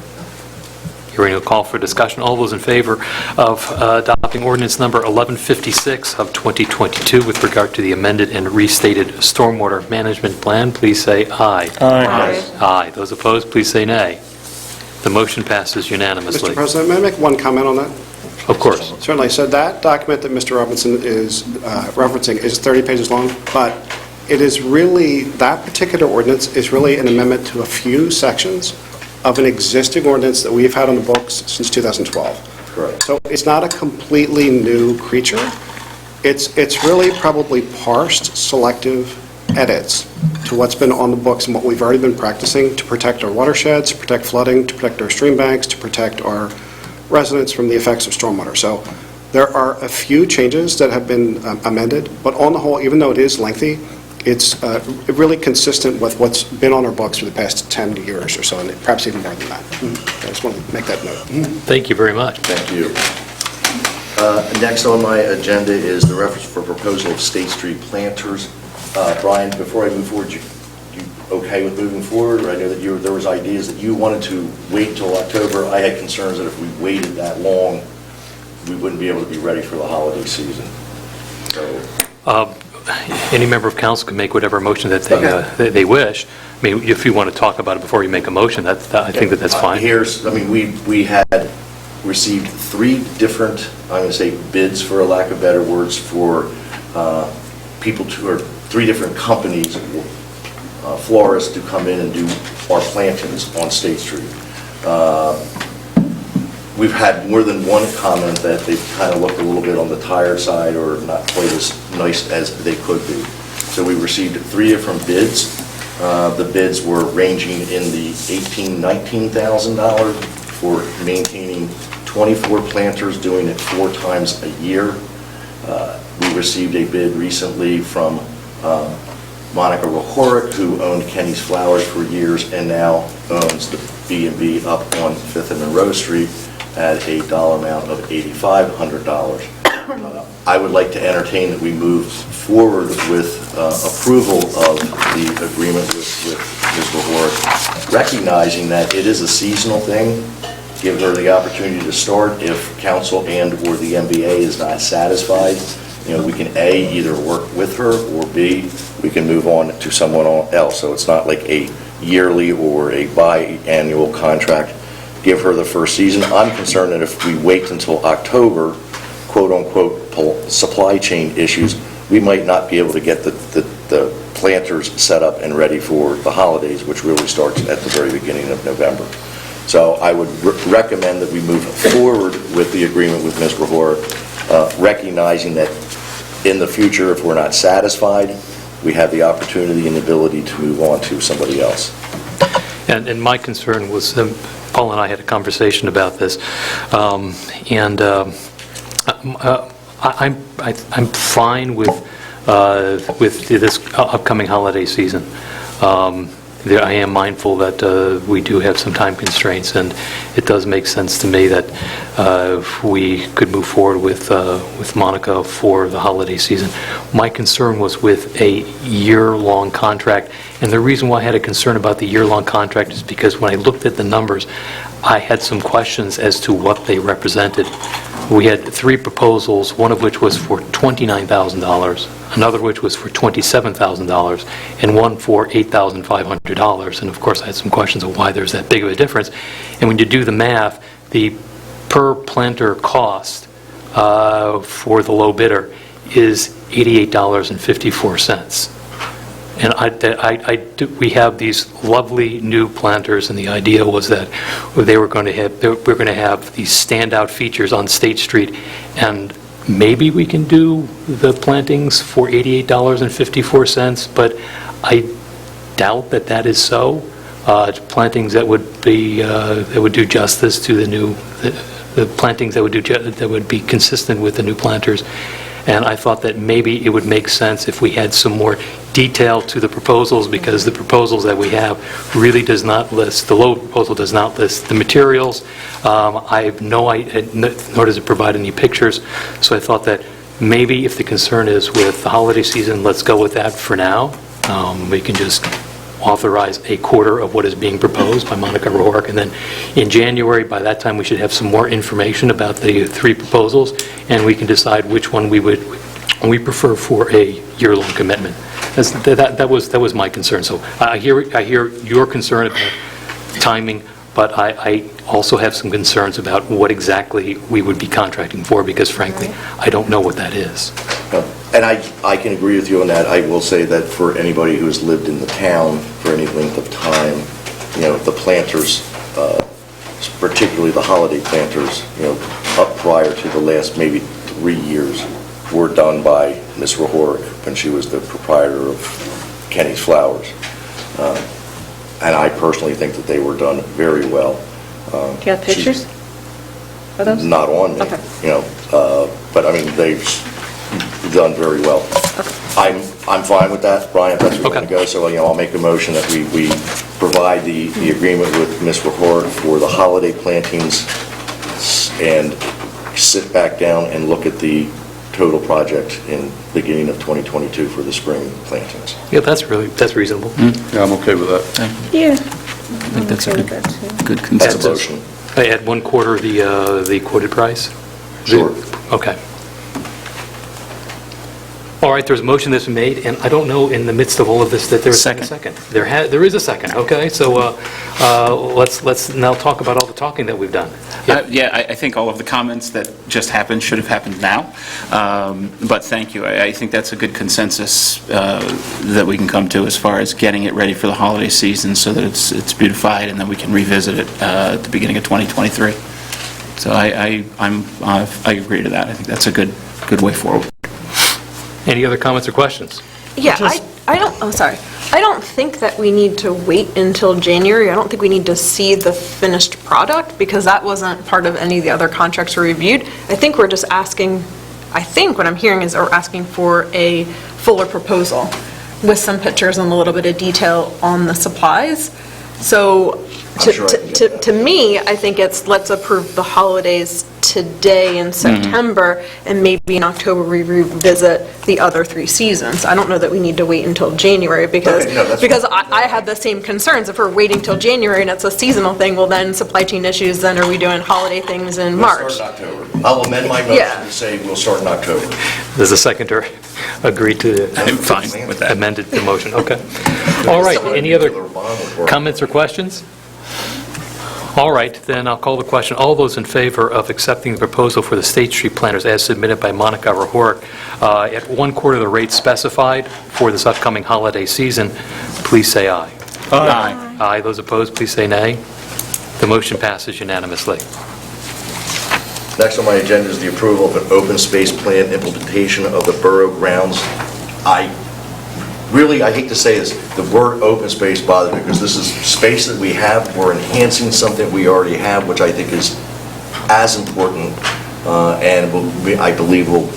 Hearing a call for discussion, all those in favor of adopting ordinance number 1156 of 2022 with regard to the amended and restated stormwater management plan, please say aye. Aye. Aye. Those opposed, please say nay. The motion passes unanimously. Mr. President, may I make one comment on that? Of course. Certainly. So that document that Mr. Robinson is referencing is 30 pages long, but it is really, that particular ordinance is really an amendment to a few sections of an existing ordinance that we've had on the books since 2012. Correct. So it's not a completely new creature. It's really probably parsed selective edits to what's been on the books and what we've already been practicing to protect our watersheds, to protect flooding, to protect our stream banks, to protect our residents from the effects of stormwater. So there are a few changes that have been amended, but on the whole, even though it is lengthy, it's really consistent with what's been on our books for the past 10 years or so, and perhaps even more than that. I just want to make that note. Thank you very much. Thank you. Next on my agenda is the reference for proposal of State Street planters. Brian, before I move forward, you okay with moving forward? Or I know that there was ideas that you wanted to wait until October. I had concerns that if we waited that long, we wouldn't be able to be ready for the holiday season. So. Any member of council can make whatever motion that they wish. I mean, if you want to talk about it before you make a motion, I think that's fine. We had received 3 different, I'm going to say bids for a lack of better words, for people or 3 different companies, florists to come in and do our plantings on State Street. We've had more than one comment that they've kind of looked a little bit on the tired side or not quite as nice as they could be. So we received 3 different bids. The bids were ranging in the $18,000, $19,000 for maintaining 24 planters, doing it 4 times a year. We received a bid recently from Monica Rohoric, who owned Kenny's Flowers for years and now owns the B&B up on 5th and Monroe Street, at a dollar amount of $8,500. I would like to entertain that we move forward with approval of the agreement with Ms. Rohoric, recognizing that it is a seasonal thing. Give her the opportunity to start. If council and or the MBA is not satisfied, we can A, either work with her, or B, we can move on to someone else. So it's not like a yearly or a biannual contract. Give her the first season. I'm concerned that if we wait until October, quote-unquote, supply chain issues, we might not be able to get the planters set up and ready for the holidays, which really starts at the very beginning of November. So I would recommend that we move forward with the agreement with Ms. Rohoric, recognizing that in the future, if we're not satisfied, we have the opportunity and ability to move on to somebody else. And my concern was, Paul and I had a conversation about this, and I'm fine with this upcoming holiday season. I am mindful that we do have some time constraints, and it does make sense to me that we could move forward with Monica for the holiday season. My concern was with a year-long contract, and the reason why I had a concern about the year-long contract is because when I looked at the numbers, I had some questions as to what they represented. We had 3 proposals, one of which was for $29,000, another which was for $27,000, and one for $8,500. And of course, I had some questions of why there's that big of a difference. And when you do the math, the per planter cost for the low bidder is $88.54. And we have these lovely new planters, and the idea was that we're going to have these standout features on State Street, and maybe we can do the plantings for $88.54, but I doubt that is so. Plantings that would do justice to the the plantings that would be consistent with the new planters. And I thought that maybe it would make sense if we had some more detail to the proposals, because the proposals that we have really does not list, the low proposal does not list the materials. I have no idea, nor does it provide any pictures. So I thought that maybe if the concern is with the holiday season, let's go with that for now. We can just authorize a quarter of what is being proposed by Monica Rourke, and then in January, by that time, we should have some more information about the 3 proposals, and we can decide which one we prefer for a year-long commitment. That was my concern. So I hear your concern about timing, but I also have some concerns about what exactly we would be contracting for, because frankly, I don't know what that is. And I can agree with you on that. I will say that for anybody who's lived in the town for any length of time, the planters, particularly the holiday planters, up prior to the last maybe 3 years, were done by Ms. Rohork when she was the proprietor of Kenny's Flowers. And I personally think that they were done very well. Do you have pictures of those? Not on me, Okay. but I mean, they've done very well. Okay. I'm fine with that, Brian, if that's where we're going to go. So, I'll make a motion that we provide the agreement with Ms. Rahort for the holiday plantings and sit back down and look at the total project in beginning of 2022 for the spring plantings. Yeah, that's reasonable. Yeah, I'm okay with that. Yeah. I think that's a good That's consensus. a motion. At 1/4 the quoted price? Sure. Okay. All right, there's a motion that's been made, and I don't know in the midst of all of this that there's a second. There is a second, okay? So let's now talk about all the talking that we've done. Yeah, I think all of the comments that just happened should have happened now, but thank you. I think that's a good consensus that we can come to as far as getting it ready for the holiday season so that it's beautified, and then we can revisit it at the beginning of 2023. So I agree to that. I think that's a good way forward. Any other comments or questions? Yeah, I don't think that we need to wait until January. I don't think we need to see the finished product, because that wasn't part of any of the other contracts we reviewed. I think we're just asking, what I'm hearing is we're asking for a fuller proposal with some pictures and a little bit of detail on the supplies. So to me, I think it's, let's approve the holidays today in September, and maybe in October we revisit the other 3 seasons. I don't know that we need to wait until January, because I have the same concerns. If we're waiting till January and it's a seasonal thing, well then supply chain issues, then are we doing holiday things in March? We'll start in October. I'll amend my motion to say we'll start in October. Does the seconder agree to I'm fine with that. amended the motion? Okay. All right, any other comments or questions? All right, then I'll call the question. All those in favor of accepting the proposal for the State Street planters as submitted by Monica Rohork at 1/4 the rate specified for this upcoming holiday season, please say aye. Aye. Aye. Those opposed, please say nay. The motion passes unanimously. Next on my agenda is the approval of an open space plan implementation of the borough grounds. I hate to say this, the word open space bothers me, because this is space that we have. We're enhancing something we already have, which I think is as important, and I believe will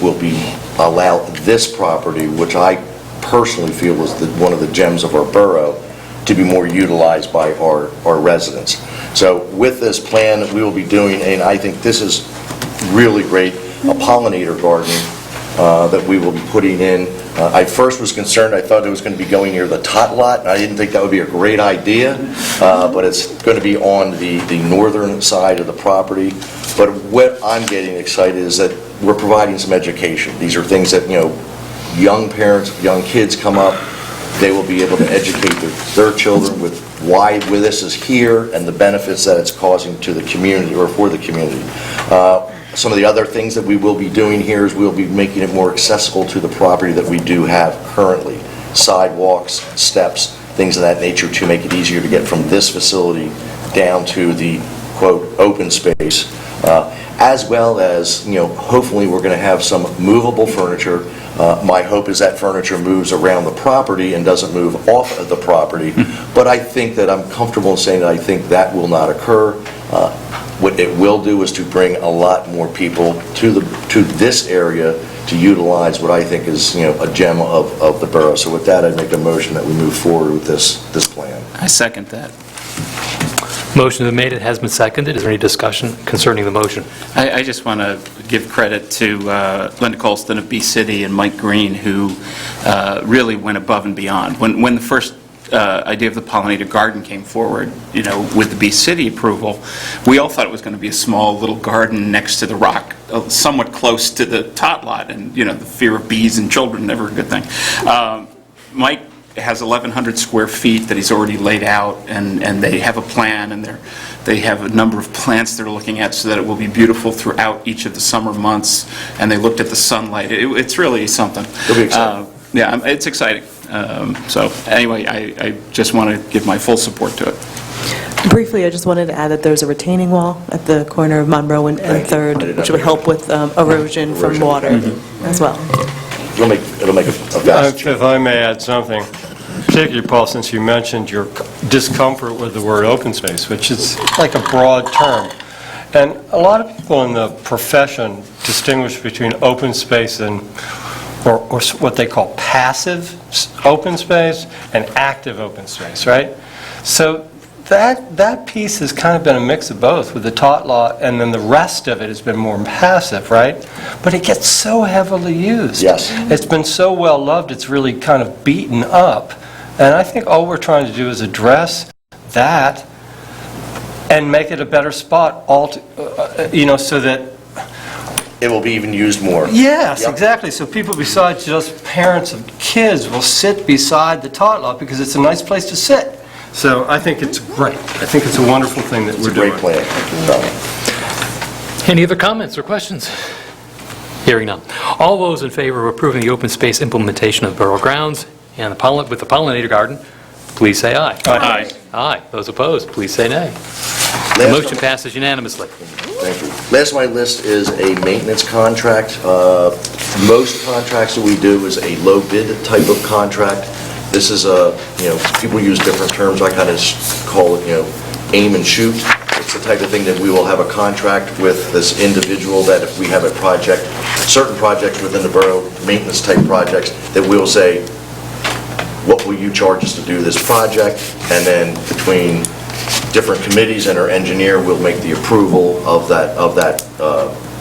allow this property, which I personally feel is one of the gems of our borough, to be more utilized by our residents. So with this plan that we will be doing, and I think this is really great, a pollinator garden that we will be putting in. I first was concerned, I thought it was going to be going near the tot lot, and I didn't think that would be a great idea, but it's going to be on the northern side of the property. But what I'm getting excited is that we're providing some education. These are things that, young parents, young kids come up, they will be able to educate their children with why this is here and the benefits that it's causing to the community, or for the community. Some of the other things that we will be doing here is we'll be making it more accessible to the property that we do have currently. Sidewalks, steps, things of that nature, to make it easier to get from this facility down to the, quote, open space. As well as, hopefully we're going to have some movable furniture. My hope is that furniture moves around the property and doesn't move off of the property. But I think that I'm comfortable saying that I think that will not occur. what it will do is to bring a lot more people to this area to utilize what I think is, a gem of the borough. So with that, I'd make a motion that we move forward with this plan. I second that. Motion has been made, it has been seconded. Is there any discussion concerning the motion? I just want to give credit to Linda Colston of B-City and Mike Green, who really went above and beyond. When the first idea of the pollinator garden came forward, with the B-City approval, we all thought it was going to be a small little garden next to the rock, somewhat close to the tot lot, and, the fear of bees and children, never a good thing. Mike has 1,100 square feet that he's already laid out, and they have a plan, and they have a number of plants they're looking at so that it will be beautiful throughout each of the summer months, and they looked at the sunlight. It's really something. It'll be exciting. Yeah, it's exciting. So anyway, I just want to give my full support to it. Briefly, I just wanted to add that there's a retaining wall at the corner of Monroe and Thank you. I 3rd, did which not would know. help with erosion from Erosion. water as well. It'll make a vast change. If I may add something, particularly, Paul, since you mentioned your discomfort with the word open space, which is like a broad term. And a lot of people in the profession distinguish between open space and or what they call passive open space and active open space, right? So that piece has kind of been a mix of both with the tot lot, and then the rest of it has been more passive, right? But it gets so heavily used. Yes. It's been so well loved, it's really kind of beaten up. And I think all we're trying to do is address that and make it a better spot, so that... It will be even used more. Yes, Yep. exactly. So people besides just parents of kids will sit beside the tot lot because it's a nice place to sit. So I think it's great. I think it's a wonderful thing that It's we're a doing. great plan. Any other comments or questions? Hearing none. All those in favor of approving the open space implementation of borough grounds and with the pollinator garden, please say aye. Aye. Aye. Those opposed, please say nay. The Last motion on- passes unanimously. Thank you. Last on my list is a maintenance contract. Most contracts that we do is a low bid type of contract. This is people use different terms. I kind of call it, aim and shoot. It's the type of thing that we will have a contract with this individual that if we have a project, certain projects within the borough, maintenance type projects, that we'll say, what will you charge us to do this project? And then between different committees and our engineer will make the approval of that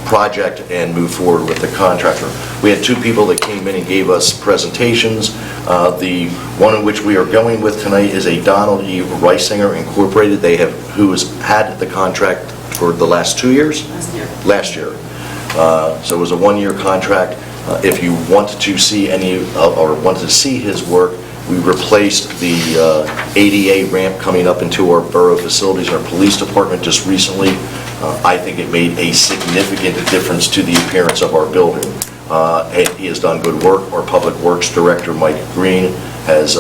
project and move forward with the contractor. We had two people that came in and gave us presentations. The one in which we are going with tonight is a Donald E. Reisinger Incorporated. Who has had the contract for the last 2 years? Last year. So it was a one-year contract. If you wanted to see wanted to see his work, we replaced the ADA ramp coming up into our borough facilities, our police department just recently. I think it made a significant difference to the appearance of our building. He has done good work. Our Public Works Director, Mike Green, has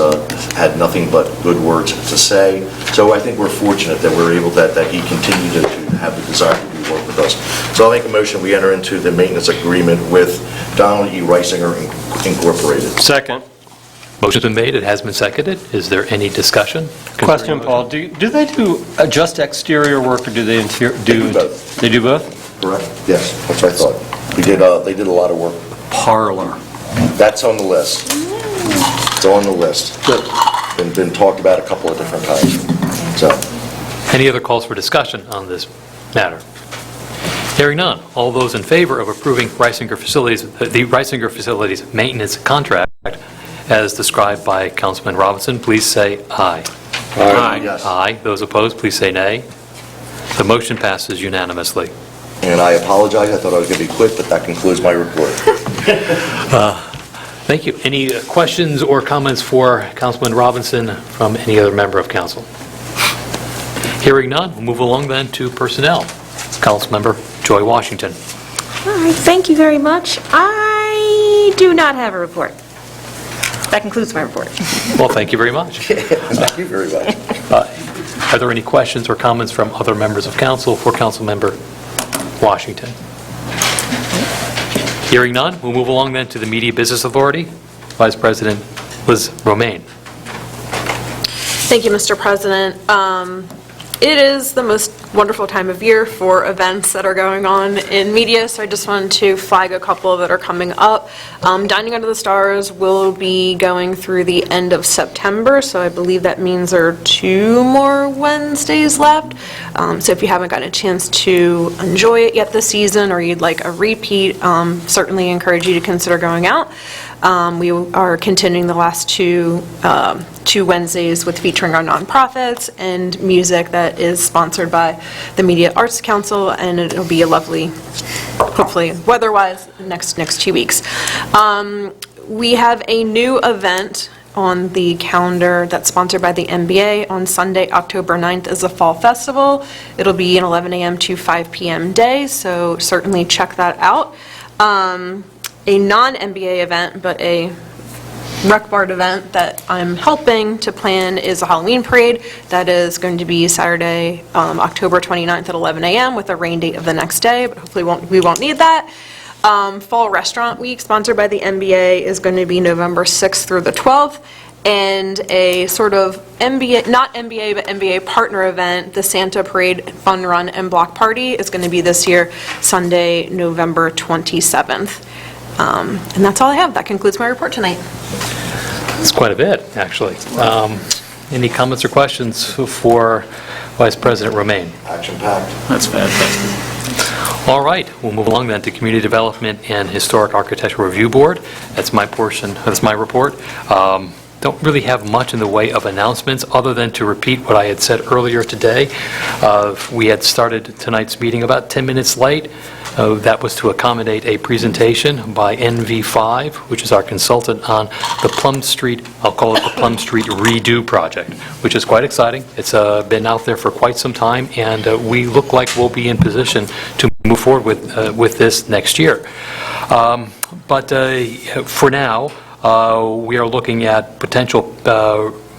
had nothing but good words to say. So I think we're fortunate that we're able that he continued to have the desire to do work with us. So I'll make a motion, we enter into the maintenance agreement with Donald E. Reisinger Incorporated. Second. Motion's been made, it has been seconded. Is there any discussion? Question, Paul. Do they do just exterior work, or do they do... They do both. They do both? Correct? Yes, that's what I thought. They did a lot of work. Parlor. That's on the list. It's on the list. Been talked about a couple of different times. So, Any other calls for discussion on this matter? Hearing none. All those in favor of approving the Reisinger Facilities maintenance contract as described by Councilman Robinson, please say aye. Aye. yes. Aye. Those opposed, please say nay. The motion passes unanimously. And I apologize, I thought I was going to be quick, but that concludes my report. Thank you. Any questions or comments for Councilman Robinson from any other member of council? Hearing none, we'll move along then to personnel. Councilmember Joy Washington. All right, thank you very much. I do not have a report. That concludes my report. Well, thank you very much. Thank you very much. Are there any questions or comments from other members of council for Councilmember Washington? Hearing none, we'll move along then to the Media Business Authority. Vice President Liz Romaine. Thank you, Mr. President. It is the most wonderful time of year for events that are going on in media, so I just wanted to flag a couple that are coming up. Dining Under the Stars will be going through the end of September, so I believe that means there are 2 more Wednesdays left. So if you haven't gotten a chance to enjoy it yet this season, or you'd like a repeat, certainly encourage you to consider going out. We are continuing the last two Wednesdays with featuring our nonprofits and music that is sponsored by the Media Arts Council, and it'll be a lovely, hopefully weather-wise, next 2 weeks. We have a new event on the calendar that's sponsored by the NBA on Sunday, October 9th is a fall festival. It'll be an 11 a.m. to 5 p.m. day, so certainly check that out. A non-NBA event, but a Rec Bard event that I'm helping to plan is a Halloween parade that is going to be Saturday, October 29th at 11 a.m. with a rain date of the next day, but hopefully we won't need that. Fall Restaurant Week, sponsored by the NBA, is going to be November 6th through the 12th, and a sort of NBA, not NBA, but NBA partner event, the Santa Parade Fun Run and Block Party, is going to be this year, Sunday, November 27th. And that's all I have. That concludes my report tonight. It's quite a bit, actually. Any comments or questions for Vice President Romaine? Action-packed. That's fantastic. All right, we'll move along then to Community Development and Historic Architectural Review Board. That's my portion, that's my report. Don't really have much in the way of announcements other than to repeat what I had said earlier today. We had started tonight's meeting about 10 minutes late. That was to accommodate a presentation by NV5, which is our consultant on the Plum Street, I'll call it the Plum Street Redo Project, which is quite exciting. It's been out there for quite some time, and we look like we'll be in position to move forward with this next year. But for now, we are looking at potential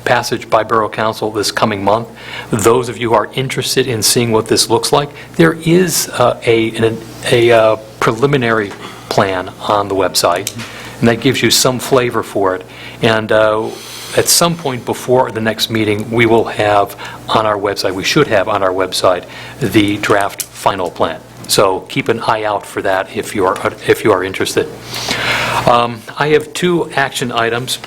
passage by Borough Council this coming month. Those of you who are interested in seeing what this looks like, there is a preliminary plan on the website, and that gives you some flavor for it. And at some point before the next meeting, we will have on our website, we should have on our website, the draft final plan. So keep an eye out for that if you are interested. I have 2 action items.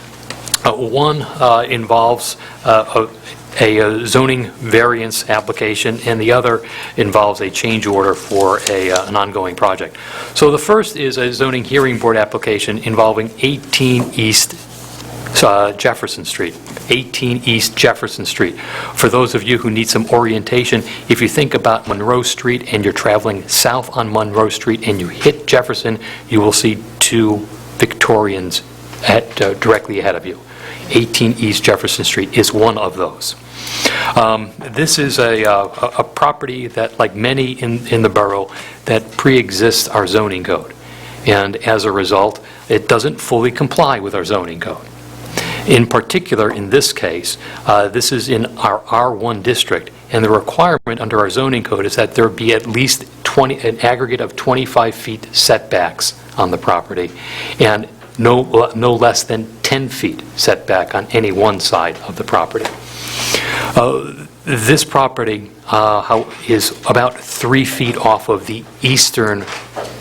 One involves a zoning variance application, and the other involves a change order for an ongoing project. So the first is a zoning hearing board application involving 18 East Jefferson Street. 18 East Jefferson Street. For those of you who need some orientation, if you think about Monroe Street and you're traveling south on Monroe Street and you hit Jefferson, you will see 2 Victorians directly ahead of you. 18 East Jefferson Street is one of those. This is a property that, like many in the borough, that pre-exists our zoning code. And as a result, it doesn't fully comply with our zoning code. In particular, in this case, this is in our R1 district, and the requirement under our zoning code is that there be at least an aggregate of 25 feet setbacks on the property, and no less than 10 feet setback on any one side of the property. This property is about 3 feet off of the eastern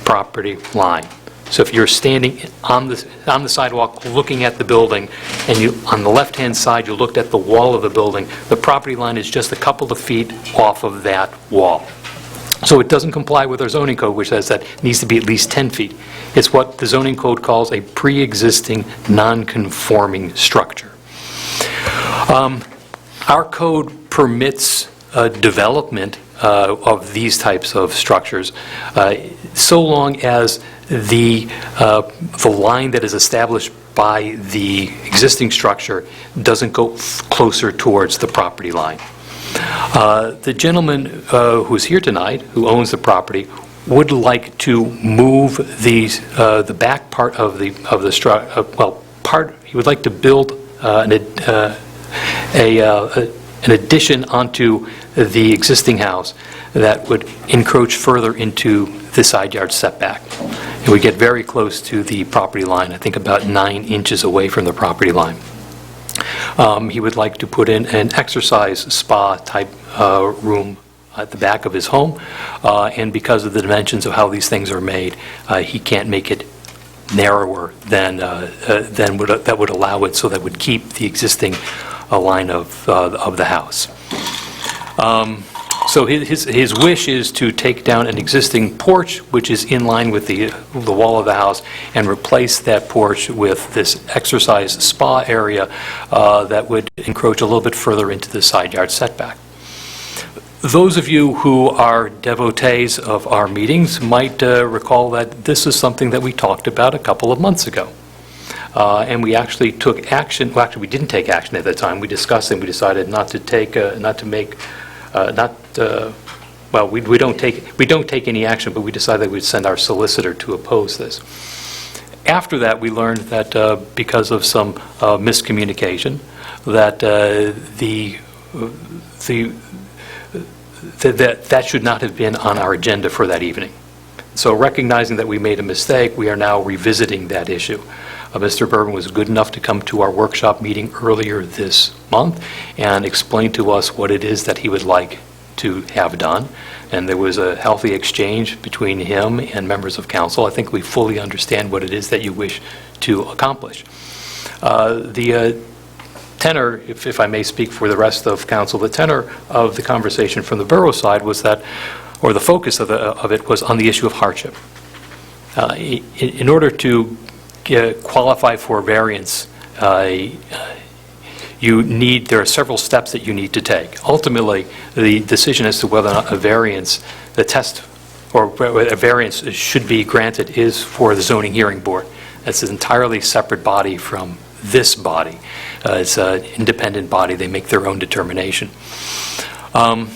property line. So if you're standing on the sidewalk looking at the building, and on the left-hand side you looked at the wall of the building, the property line is just a couple of feet off of that wall. So it doesn't comply with our zoning code, which says that it needs to be at least 10 feet. It's what the zoning code calls a pre-existing non-conforming structure. Our code permits development of these types of structures so long as the line that is established by the existing structure doesn't go closer towards the property line. The gentleman who's here tonight, who owns the property, would like to move the back part of the structure. He would like to build an addition onto the existing house that would encroach further into the side yard setback. And we get very close to the property line, I think about 9 inches away from the property line. He would like to put in an exercise spa-type room at the back of his home, and because of the dimensions of how these things are made, he can't make it narrower than that would allow it, so that would keep the existing line of the house. So his wish is to take down an existing porch, which is in line with the wall of the house, and replace that porch with this exercise spa area that would encroach a little bit further into the side yard setback. Those of you who are devotees of our meetings might recall that this is something that we talked about a couple of months ago. And we actually took action. Well, actually, we didn't take action at the time. We discussed and we decided not to take, well, we don't take any action, but we decided that we'd send our solicitor to oppose this. After that, we learned that because of some miscommunication, that that should not have been on our agenda for that evening. So recognizing that we made a mistake, we are now revisiting that issue. Mr. Bourbon was good enough to come to our workshop meeting earlier this month and explain to us what it is that he would like to have done. And there was a healthy exchange between him and members of council. I think we fully understand what it is that you wish to accomplish. The tenor, if I may speak for the rest of council, the tenor of the conversation from the borough side was that, or the focus of it was on the issue of hardship. In order to qualify for variance, there are several steps that you need to take. Ultimately, the decision as to whether or not a variance, the test, or a variance should be granted is for the zoning hearing board. That's an entirely separate body from this body. It's an independent body. They make their own determination. And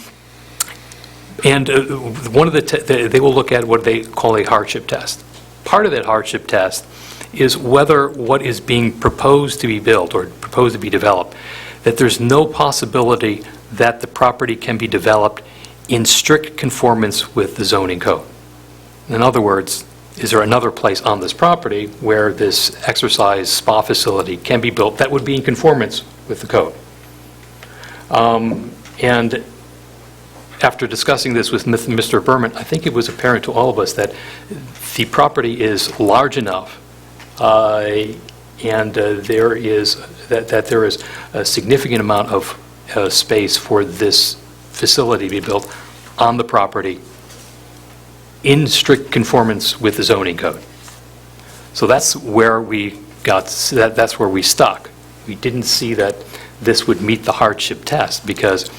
one of they will look at what they call a hardship test. Part of that hardship test is whether what is being proposed to be built or proposed to be developed, that there's no possibility that the property can be developed in strict conformance with the zoning code. In other words, is there another place on this property where this exercise spa facility can be built that would be in conformance with the code? And after discussing this with Mr. Berman, I think it was apparent to all of us that the property is large enough and there is a significant amount of space for this facility to be built on the property in strict conformance with the zoning code. So that's where we got, that's where we stuck. We didn't see that this would meet the hardship test, because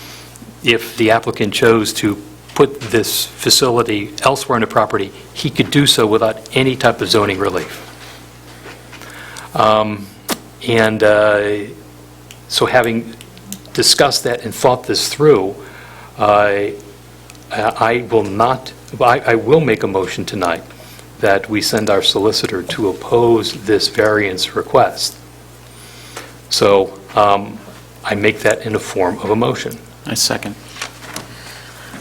if the applicant chose to put this facility elsewhere on the property, he could do so without any type of zoning relief. So having discussed that and thought this through, I will make a motion tonight that we send our solicitor to oppose this variance request. So I make that in the form of a motion. I second.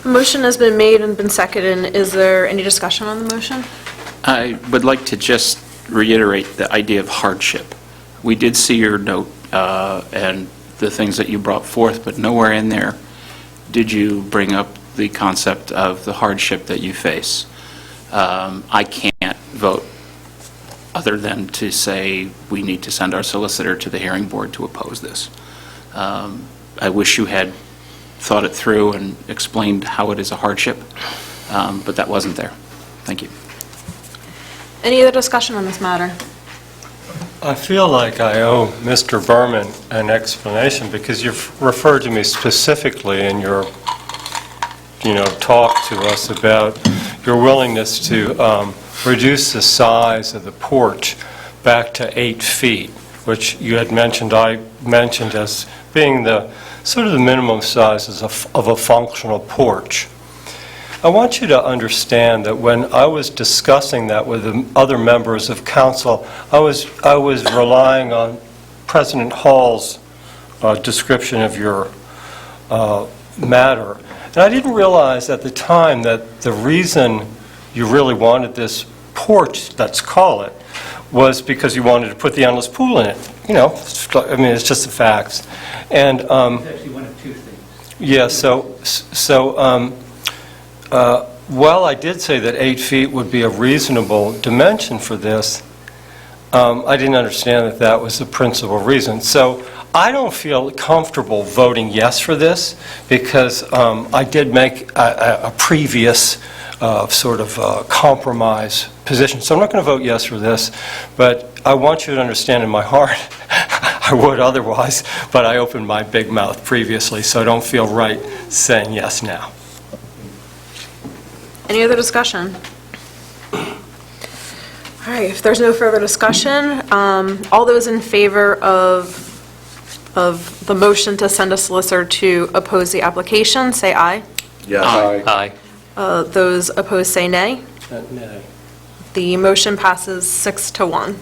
A motion has been made and been seconded. Is there any discussion on the motion? I would like to just reiterate the idea of hardship. We did see your note and the things that you brought forth, but nowhere in there did you bring up the concept of the hardship that you face. I can't vote other than to say we need to send our solicitor to the hearing board to oppose this. I wish you had thought it through and explained how it is a hardship, but that wasn't there. Thank you. Any other discussion on this matter? I feel like I owe Mr. Berman an explanation, because you've referred to me specifically in your, talk to us about your willingness to reduce the size of the porch back to 8 feet, which you had mentioned, I mentioned as being the sort of the minimum sizes of a functional porch. I want you to understand that when I was discussing that with the other members of council, I was relying on President Hall's description of your matter. And I didn't realize at the time that the reason you really wanted this porch, let's call it, was because you wanted to put the endless pool in it. I mean, it's just the facts. And, It's actually one of two things. yeah, while I did say that 8 feet would be a reasonable dimension for this, I didn't understand that that was the principal reason. So I don't feel comfortable voting yes for this because I did make a previous sort of compromise position. So I'm not going to vote yes for this, but I want you to understand in my heart, I would otherwise, but I opened my big mouth previously, so I don't feel right saying yes now. Any other discussion? All right, if there's no further discussion, all those in favor of the motion to send a solicitor to oppose the application, say aye. Yes. Aye. Those opposed, say nay. Nay. The motion passes 6-1.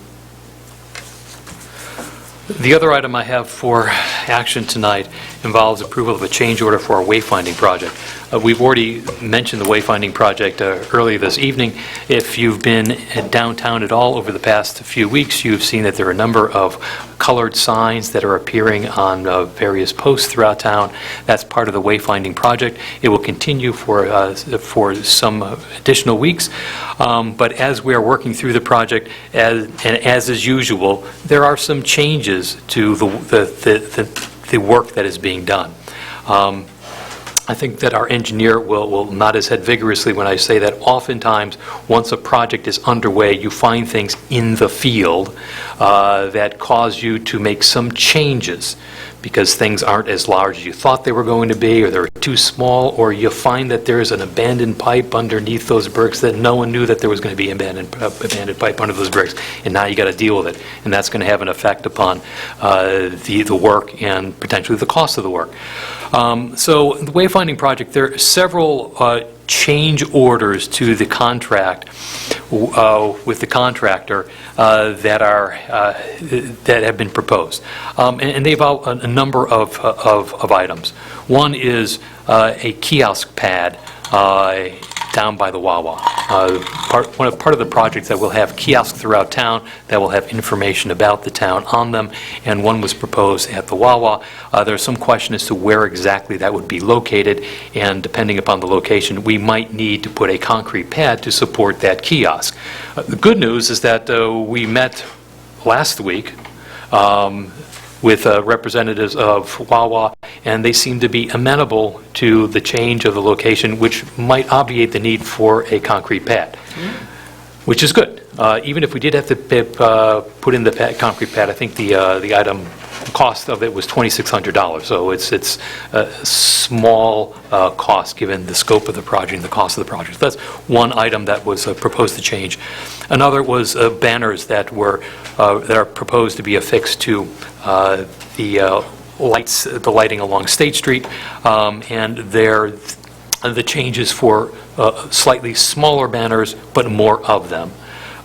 The other item I have for action tonight involves approval of a change order for our wayfinding project. We've already mentioned the wayfinding project earlier this evening. If you've been downtown at all over the past few weeks, you've seen that there are a number of colored signs that are appearing on various posts throughout town. That's part of the wayfinding project. It will continue for some additional weeks. But as we are working through the project, as is usual, there are some changes to the work that is being done. I think that our engineer will nod his head vigorously when I say that oftentimes, once a project is underway, you find things in the field that cause you to make some changes because things aren't as large as you thought they were going to be, or they're too small, or you find that there's an abandoned pipe underneath those bricks that no one knew that there was going to be abandoned pipe under those bricks, and now you got to deal with it, and that's going to have an effect upon the work and potentially the cost of the work. So the wayfinding project, there are several change orders to the contract with the contractor that have been proposed, and they've a number of items. One is a kiosk pad down by the Wawa. Part of the project that will have kiosks throughout town that will have information about the town on them, and one was proposed at the Wawa. There's some question as to where exactly that would be located, and depending upon the location, we might need to put a concrete pad to support that kiosk. The good news is that we met last week with representatives of Wawa, and they seem to be amenable to the change of the location, which might obviate the need for a concrete pad, which is good. Even if we did have to put in the concrete pad, I think the item cost of it was $2,600, so it's a small cost given the scope of the project and the cost of the project. That's one item that was proposed to change. Another was banners that are proposed to be affixed to the lighting along State Street, and the changes for slightly smaller banners, but more of them.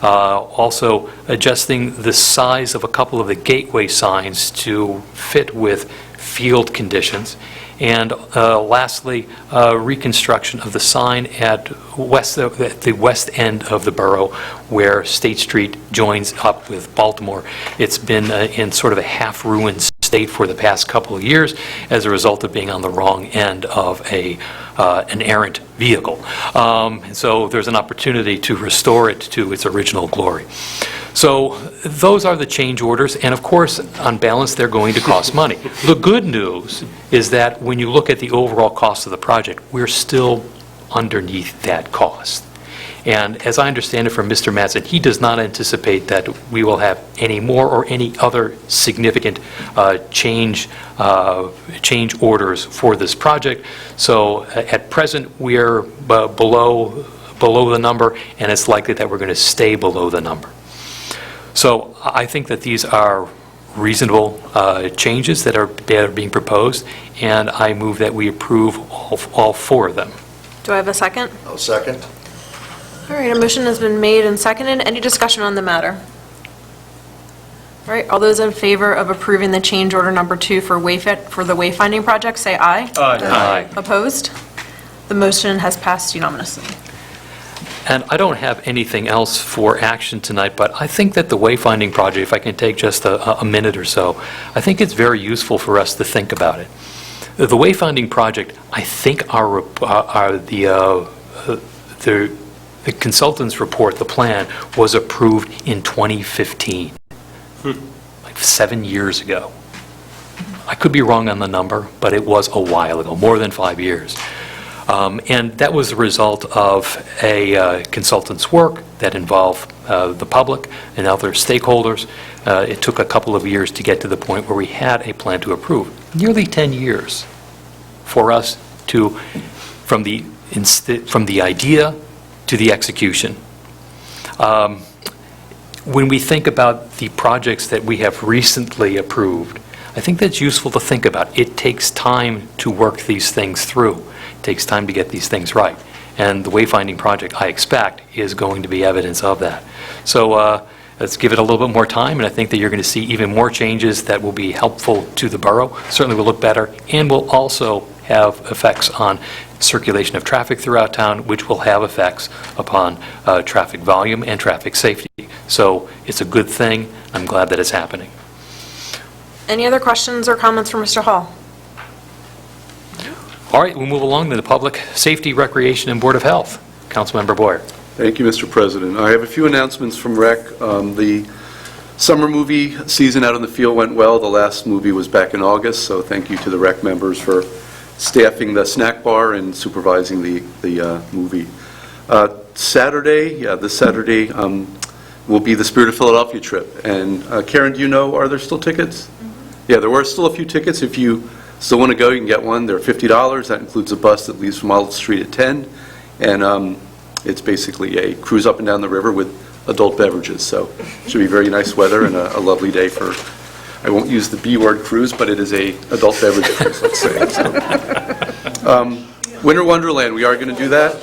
Also adjusting the size of a couple of the gateway signs to fit with field conditions. And lastly, reconstruction of the sign at the west end of the borough where State Street joins up with Baltimore. It's been in sort of a half-ruined state for the past couple of years as a result of being on the wrong end of an errant vehicle. And so there's an opportunity to restore it to its original glory. So those are the change orders, and of course, on balance, they're going to cost money. The good news is that when you look at the overall cost of the project, we're still underneath that cost. And as I understand it from Mr. Mattson, he does not anticipate that we will have any more or any other significant change orders for this project. So at present, we are below the number, and it's likely that we're going to stay below the number. So I think that these are reasonable changes that are being proposed, and I move that we approve all four of them. Do I have a second? I'll second. All right, a motion has been made and seconded. Any discussion on the matter? All right, all those in favor of approving the change order number 2 for the wayfinding project, say aye. Aye. Opposed? The motion has passed unanimously. And I don't have anything else for action tonight, but I think that the wayfinding project, if I can take just a minute or so, I think it's very useful for us to think about it. The wayfinding project, I think the consultant's report, the plan, was approved in 2015, like 7 years ago. I could be wrong on the number, but it was a while ago, more than 5 years. And that was the result of a consultant's work that involved the public and other stakeholders. It took a couple of years to get to the point where we had a plan to approve. Nearly 10 years for us to, from the idea to the execution. When we think about the projects that we have recently approved, I think that's useful to think about. It takes time to work these things through. It takes time to get these things right. And the wayfinding project, I expect, is going to be evidence of that. So let's give it a little bit more time, and I think that you're going to see even more changes that will be helpful to the borough. Certainly will look better, and will also have effects on circulation of traffic throughout town, which will have effects upon traffic volume and traffic safety. So it's a good thing. I'm glad that it's happening. Any other questions or comments for Mr. Hall? All right, we'll move along to the Public Safety, Recreation, and Board of Health. Councilmember Boyer. Thank you, Mr. President. I have a few announcements from Rec. The summer movie season out in the field went well. The last movie was back in August, so thank you to the Rec members for staffing the snack bar and supervising the movie. This Saturday, will be the Spirit of Philadelphia trip. And Karen, do you know, are there still tickets? Yeah, there were still a few tickets. If you still want to go, you can get one. They're $50. That includes a bus that leaves from Olive Street at 10. And it's basically a cruise up and down the river with adult beverages. So it should be very nice weather and a lovely day for, I won't use the B word cruise, but it is a adult beverage cruise, let's say. So, Winter Wonderland, we are going to do that.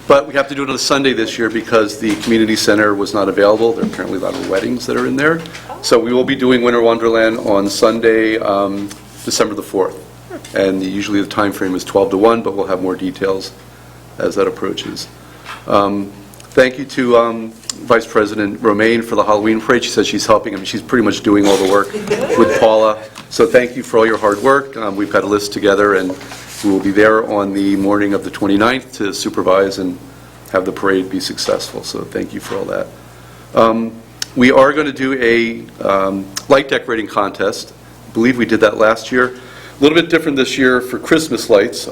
But we have to do it on a Sunday this year because the community center was not available. There are apparently a lot of weddings that are in there. So we will be doing Winter Wonderland on Sunday, December the 4th. And usually the time frame is 12 to 1, but we'll have more details as that approaches. Thank you to Vice President Romaine for the Halloween parade. She says she's helping. I mean, she's pretty much doing all the work with Paula. So thank you for all your hard work. We've got a list together, and we will be there on the morning of the 29th to supervise and have the parade be successful. So thank you for all that. We are going to do a light decorating contest. I believe we did that last year. A little bit different this year for Christmas lights.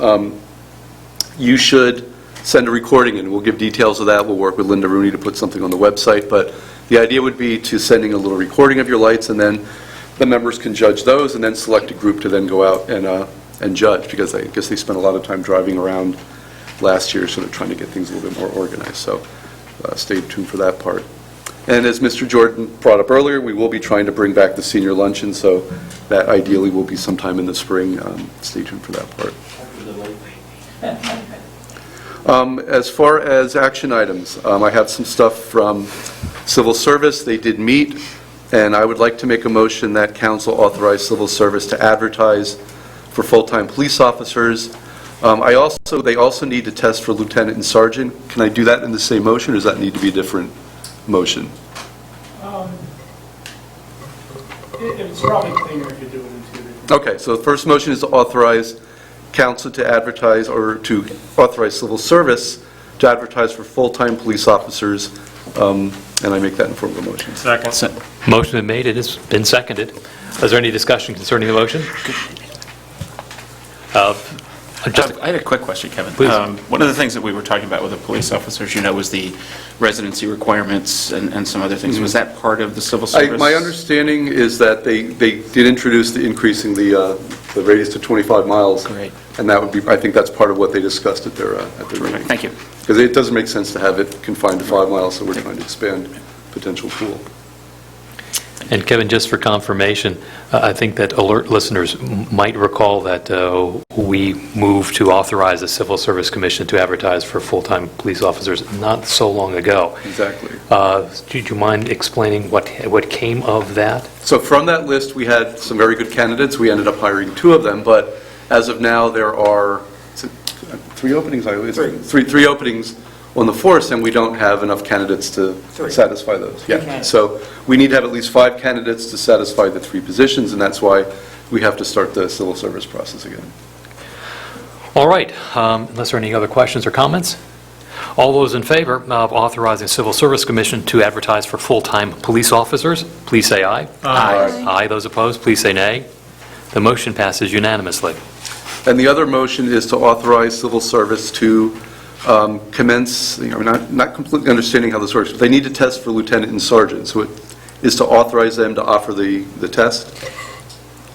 You should send a recording in. We'll give details of that. We'll work with Linda Rooney to put something on the website. But the idea would be to sending a little recording of your lights, and then the members can judge those, and then select a group to then go out and judge, because I guess they spent a lot of time driving around last year, sort of trying to get things a little bit more organized. So stay tuned for that part. And as Mr. Jordan brought up earlier, we will be trying to bring back the senior luncheon, so that ideally will be sometime in the spring. Stay tuned for that part. As far as action items, I have some stuff from Civil Service. They did meet, and I would like to make a motion that council authorize Civil Service to advertise for full-time police officers. They also need to test for lieutenant and sergeant. Can I do that in the same motion, or does that need to be a different motion? It's probably cleaner if you do it in two different. Okay, so the first motion is to authorize council to advertise, or to authorize Civil Service to advertise for full-time police officers, and I make that in form of a motion. Second. Motion been made, it has been seconded. Is there any discussion concerning the motion? I had a quick question, Kevin. Please. One of the things that we were talking about with the police officers, was the residency requirements and some other things. Was that part of the civil service? My understanding is that they did introduce the increasing the radius to 25 miles. Great. And that would be, I think that's part of what they discussed at their meeting. Thank you. Because it doesn't make sense to have it confined to 5 miles, so we're trying to expand potential pool. And Kevin, just for confirmation, I think that alert listeners might recall that we moved to authorize the Civil Service Commission to advertise for full-time police officers not so long ago. Exactly. Do you mind explaining what came of that? So from that list, we had some very good candidates. We ended up hiring 2 of them, but as of now, there are 3 openings. Three openings on the force, and we don't have enough candidates to satisfy those. Yeah. So we need to have at least 5 candidates to satisfy the 3 positions, and that's why we have to start the civil service process again. All right, unless there are any other questions or comments? All those in favor of authorizing Civil Service Commission to advertise for full-time police officers, please say aye. Aye. Aye. Those opposed, please say nay. The motion passes unanimously. And the other motion is to authorize civil service to commence, not completely understanding how this works, but they need to test for lieutenant and sergeant, so it is to authorize them to offer the test?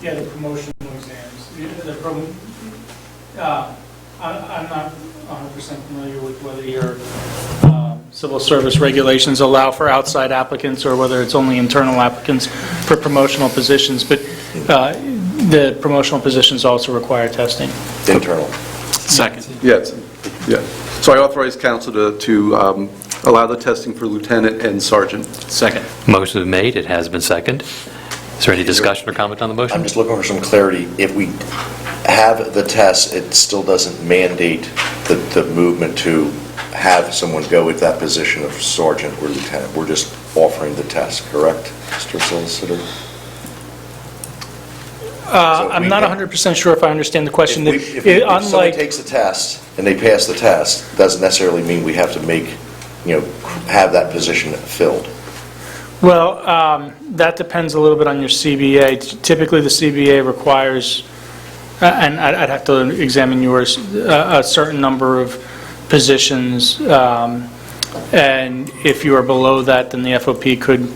Yeah, the promotional exams. I'm not 100% familiar with whether your civil service regulations allow for outside applicants or whether it's only internal applicants for promotional positions, but the promotional positions also require testing. Internal. Second. Yes, yeah. So I authorize council to allow the testing for lieutenant and sergeant. Second. Motion is made, it has been seconded. Is there any discussion or comment on the motion? I'm just looking for some clarity. If we have the test, it still doesn't mandate the movement to have someone go with that position of sergeant or lieutenant. We're just offering the test, correct, Mr. Solicitor? I'm not 100% sure if I understand the question. If someone takes the test and they pass the test, doesn't necessarily mean we have to have that position filled. Well, that depends a little bit on your CBA. Typically, the CBA requires, and I'd have to examine yours, a certain number of positions, and if you are below that, then the FOP could,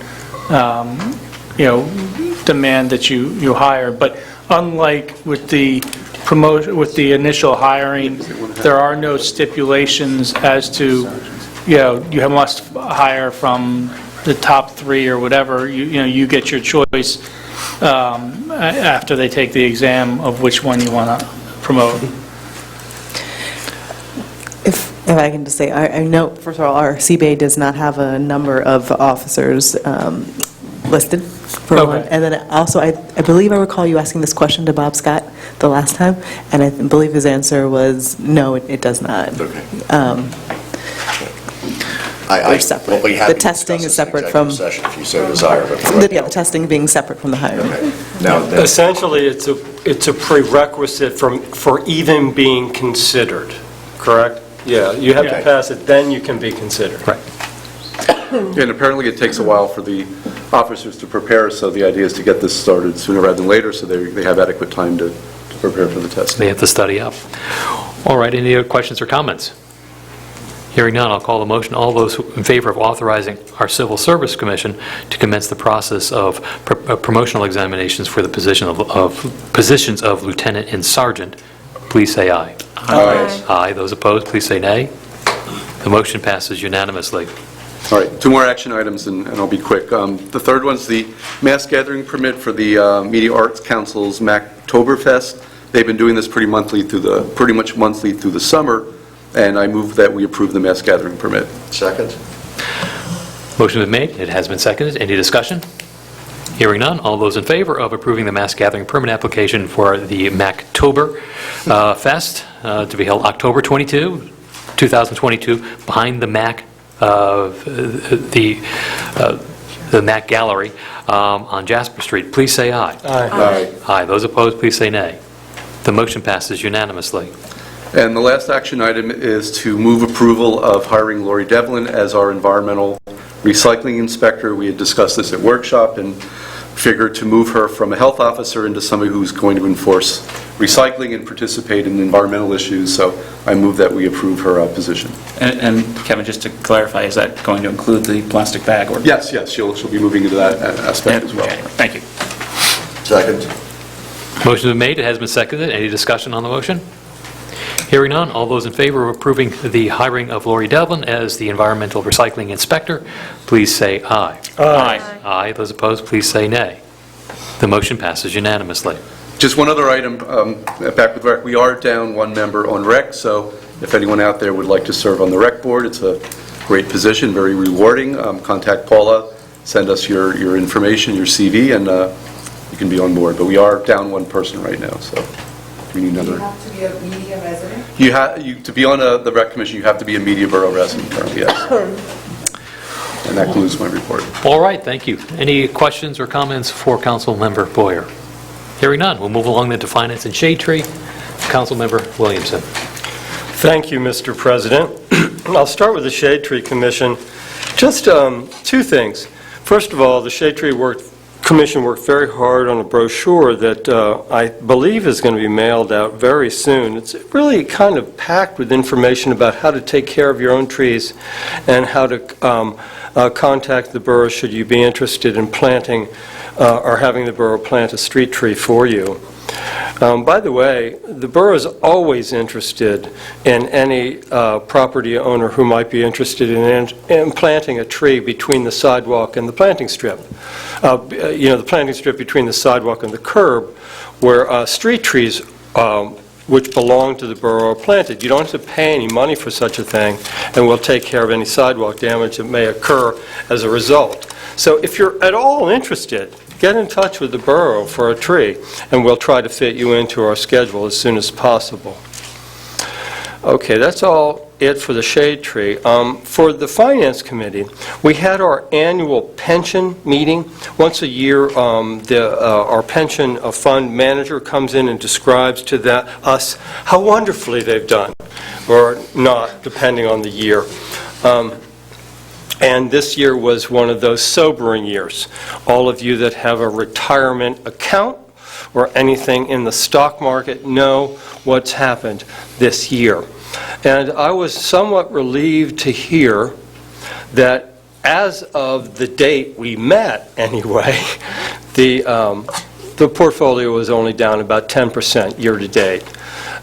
demand that you hire. But unlike with the promotion, with the initial hiring, there are no stipulations as to, you must hire from the top 3 or whatever. You get your choice after they take the exam of which one you want to promote. If I can just say, I know, first of all, our CBA does not have a number of officers listed for one. And then also, I believe I recall you asking this question to Bob Scott the last time, and I believe his answer was, no, it does not. Okay. They're separate. The testing is separate from... Session if you so desire. The testing being separate from the hiring. Okay. Now, Essentially, it's a prerequisite for even being considered, correct? Yeah, you have to pass it, then you can be considered. Right. And apparently it takes a while for the officers to prepare, so the idea is to get this started sooner rather than later, so they have adequate time to prepare for the test. They have to study up. All right, any other questions or comments? Hearing none, I'll call the motion. All those in favor of authorizing our Civil Service Commission to commence the process of promotional examinations for the positions of lieutenant and sergeant, please say aye. Aye. Aye. Those opposed, please say nay. The motion passes unanimously. All right, 2 more action items, and I'll be quick. The third one's the mass gathering permit for the Media Arts Council's Mactoberfest. They've been doing this pretty much monthly through the summer, and I move that we approve the mass gathering permit. second? Motion is made. It has been seconded. Any discussion? Hearing none. All those in favor of approving the mass gathering permit application for the Mactober Fest to be held October 22, 2022, behind the Mac the Mac Gallery on Jasper Street, please say aye. Aye. Aye. Those opposed, please say nay. The motion passes unanimously. And the last action item is to move approval of hiring Lori Devlin as our environmental recycling inspector. We had discussed this at workshop and figured to move her from a health officer into somebody who's going to enforce recycling and participate in environmental issues. So I move that we approve her position. And Kevin, just to clarify, is that going to include the plastic bag? Or? Yes, she'll be moving into that aspect as well. Okay, thank you. Second? Motion has been made. It has been seconded. Any discussion on the motion? Hearing none, all those in favor of approving the hiring of Lori Devlin as the environmental recycling inspector, please say aye. Aye. Aye. Those opposed, please say nay. The motion passes unanimously. Just one other item, back with rec, we are down 1 member on rec, so if anyone out there would like to serve on the rec board, it's a great position, very rewarding. Contact Paula, send us your information, your CV, and you can be on board. But we are down 1 person right now, so. we need another? have to be a media resident? To be on the rec commission, you have to be a media borough resident currently, yes. And that concludes my report. All right, thank you. Any questions or comments for Councilmember Boyer? Hearing none, we'll move along then to Finance and Shade Tree. Councilmember Williamson. Thank you, Mr. President. I'll start with the Shade Tree Commission. Just two things. First of all, the Shade Tree Commission worked very hard on a brochure that I believe is going to be mailed out very soon. It's really kind of packed with information about how to take care of your own trees and how to contact the borough should you be interested in planting or having the borough plant a street tree for you. By the way, the borough is always interested in any property owner who might be interested in planting a tree between the sidewalk and the planting strip. The planting strip between the sidewalk and the curb, where street trees which belong to the borough are planted. You don't have to pay any money for such a thing, and we'll take care of any sidewalk damage that may occur as a result. So if you're at all interested, get in touch with the borough for a tree, and we'll try to fit you into our schedule as soon as possible. Okay, that's all it for the shade tree. For the Finance Committee, we had our annual pension meeting. Once a year, our pension fund manager comes in and describes to us how wonderfully they've done, or not, depending on the year. And this year was one of those sobering years. All of you that have a retirement account or anything in the stock market know what's happened this year. And I was somewhat relieved to hear that as of the date we met, anyway, the portfolio was only down about 10% year to date.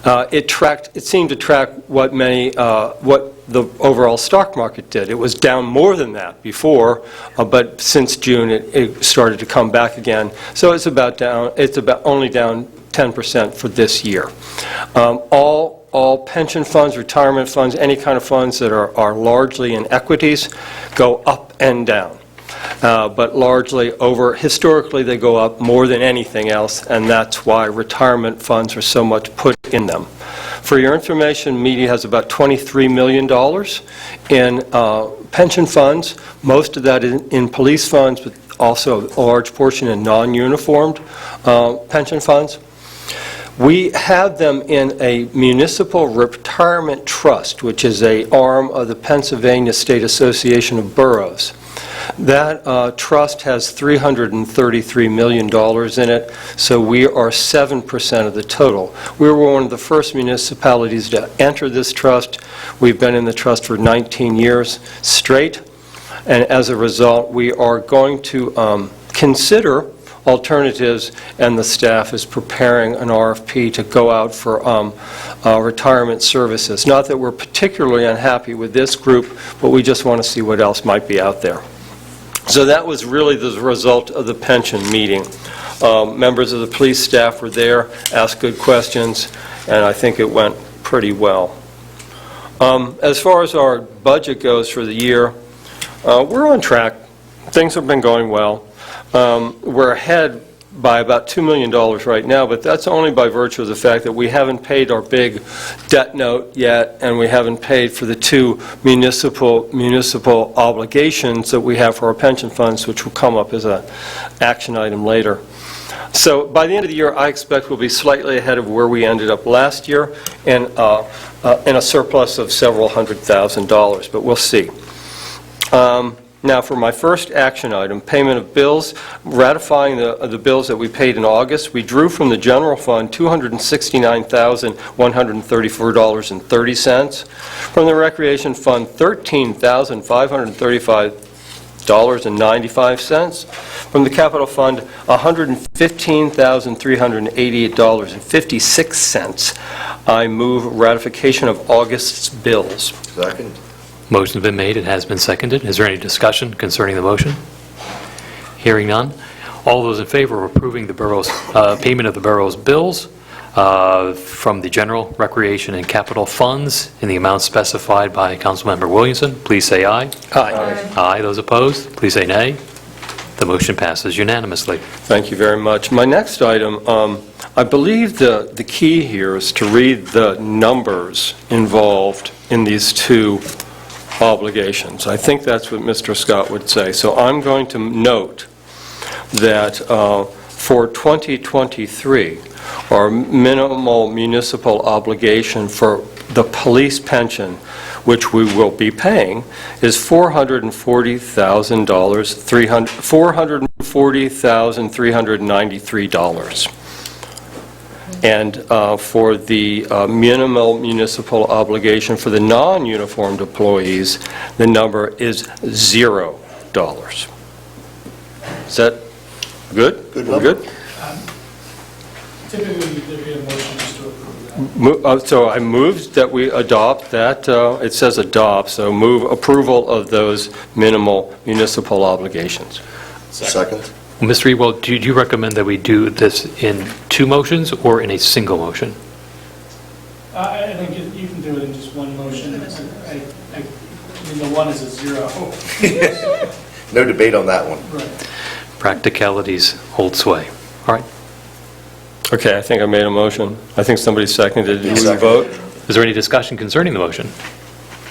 It seemed to track what the overall stock market did. It was down more than that before, but since June it started to come back again. So it's about only down 10% for this year. All pension funds, retirement funds, any kind of funds that are largely in equities go up and down. But largely historically they go up more than anything else, and that's why retirement funds are so much put in them. For your information, media has about $23 million in pension funds, most of that in police funds, but also a large portion in non-uniformed pension funds. We have them in a municipal retirement trust, which is an arm of the Pennsylvania State Association of Boroughs. That trust has $333 million in it, so we are 7% of the total. We were one of the first municipalities to enter this trust. We've been in the trust for 19 years straight, and as a result, we are going to consider alternatives, and the staff is preparing an RFP to go out for retirement services. Not that we're particularly unhappy with this group, but we just want to see what else might be out there. So that was really the result of the pension meeting. Members of the police staff were there, asked good questions, and I think it went pretty well. As far as our budget goes for the year, we're on track. Things have been going well. We're ahead by about $2 million right now, but that's only by virtue of the fact that we haven't paid our big debt note yet, and we haven't paid for the two municipal obligations that we have for our pension funds, which will come up as an action item later. So by the end of the year, I expect we'll be slightly ahead of where we ended up last year, and in a surplus of several $100,000, but we'll see. Now, for my first action item, payment of bills, ratifying the bills that we paid in August, we drew from the general fund $269,134.30. From the recreation fund, $13,535.95. From the capital fund, $115,388.56. I move ratification of August's bills. Second. Motion's been made, it has been seconded. Is there any discussion concerning the motion? Hearing none. All those in favor of approving the borough's payment of the borough's bills from the general, recreation, and capital funds in the amount specified by Councilmember Williamson, please say aye. Aye. Aye. Those opposed, please say nay. The motion passes unanimously. Thank you very much. My next item, I believe the key here is to read the numbers involved in these two obligations. I think that's what Mr. Scott would say. So I'm going to note that for 2023, our minimal municipal obligation for the police pension, which we will be paying, is $440,393. And for the minimal municipal obligation for the non-uniformed employees, the number is $0. Is that good? Good We're number. good? Typically, there'd be a motion just to approve that. So I moved that we adopt that, it says adopt, so move approval of those minimal municipal obligations. Second? Well, Mr. Ewald, do you recommend that we do this in two motions or in a single motion? I think you can do it in just one motion. I mean, the one is a 0. No debate on that one. Right. Practicalities hold sway. All right. Okay, I think I made a motion. I think somebody seconded it. Do we Second. vote? Is there any discussion concerning the motion?